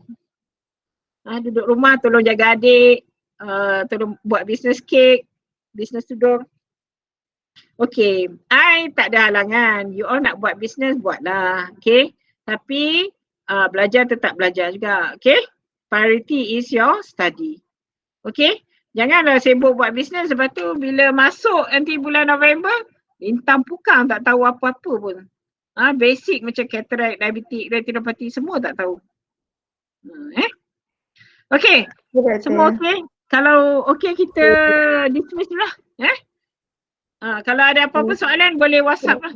Duduk rumah tolong jaga adik, tolong buat bisnes kek, bisnes tudung. Okay, I tak ada halangan. You all nak buat bisnes, buatlah. Okay, tapi belajar tetap belajar juga. Okay, priority is your study. Okay, janganlah sibuk buat bisnes lepas tu bila masuk nanti bulan November, lintang pukang tak tahu apa-apa pun. Basic macam cataract, diabetic, retinopathy semua tak tahu. Okay, semua okay? Kalau okay kita dismiss dulu lah. Kalau ada apa-apa soalan boleh WhatsApp lah.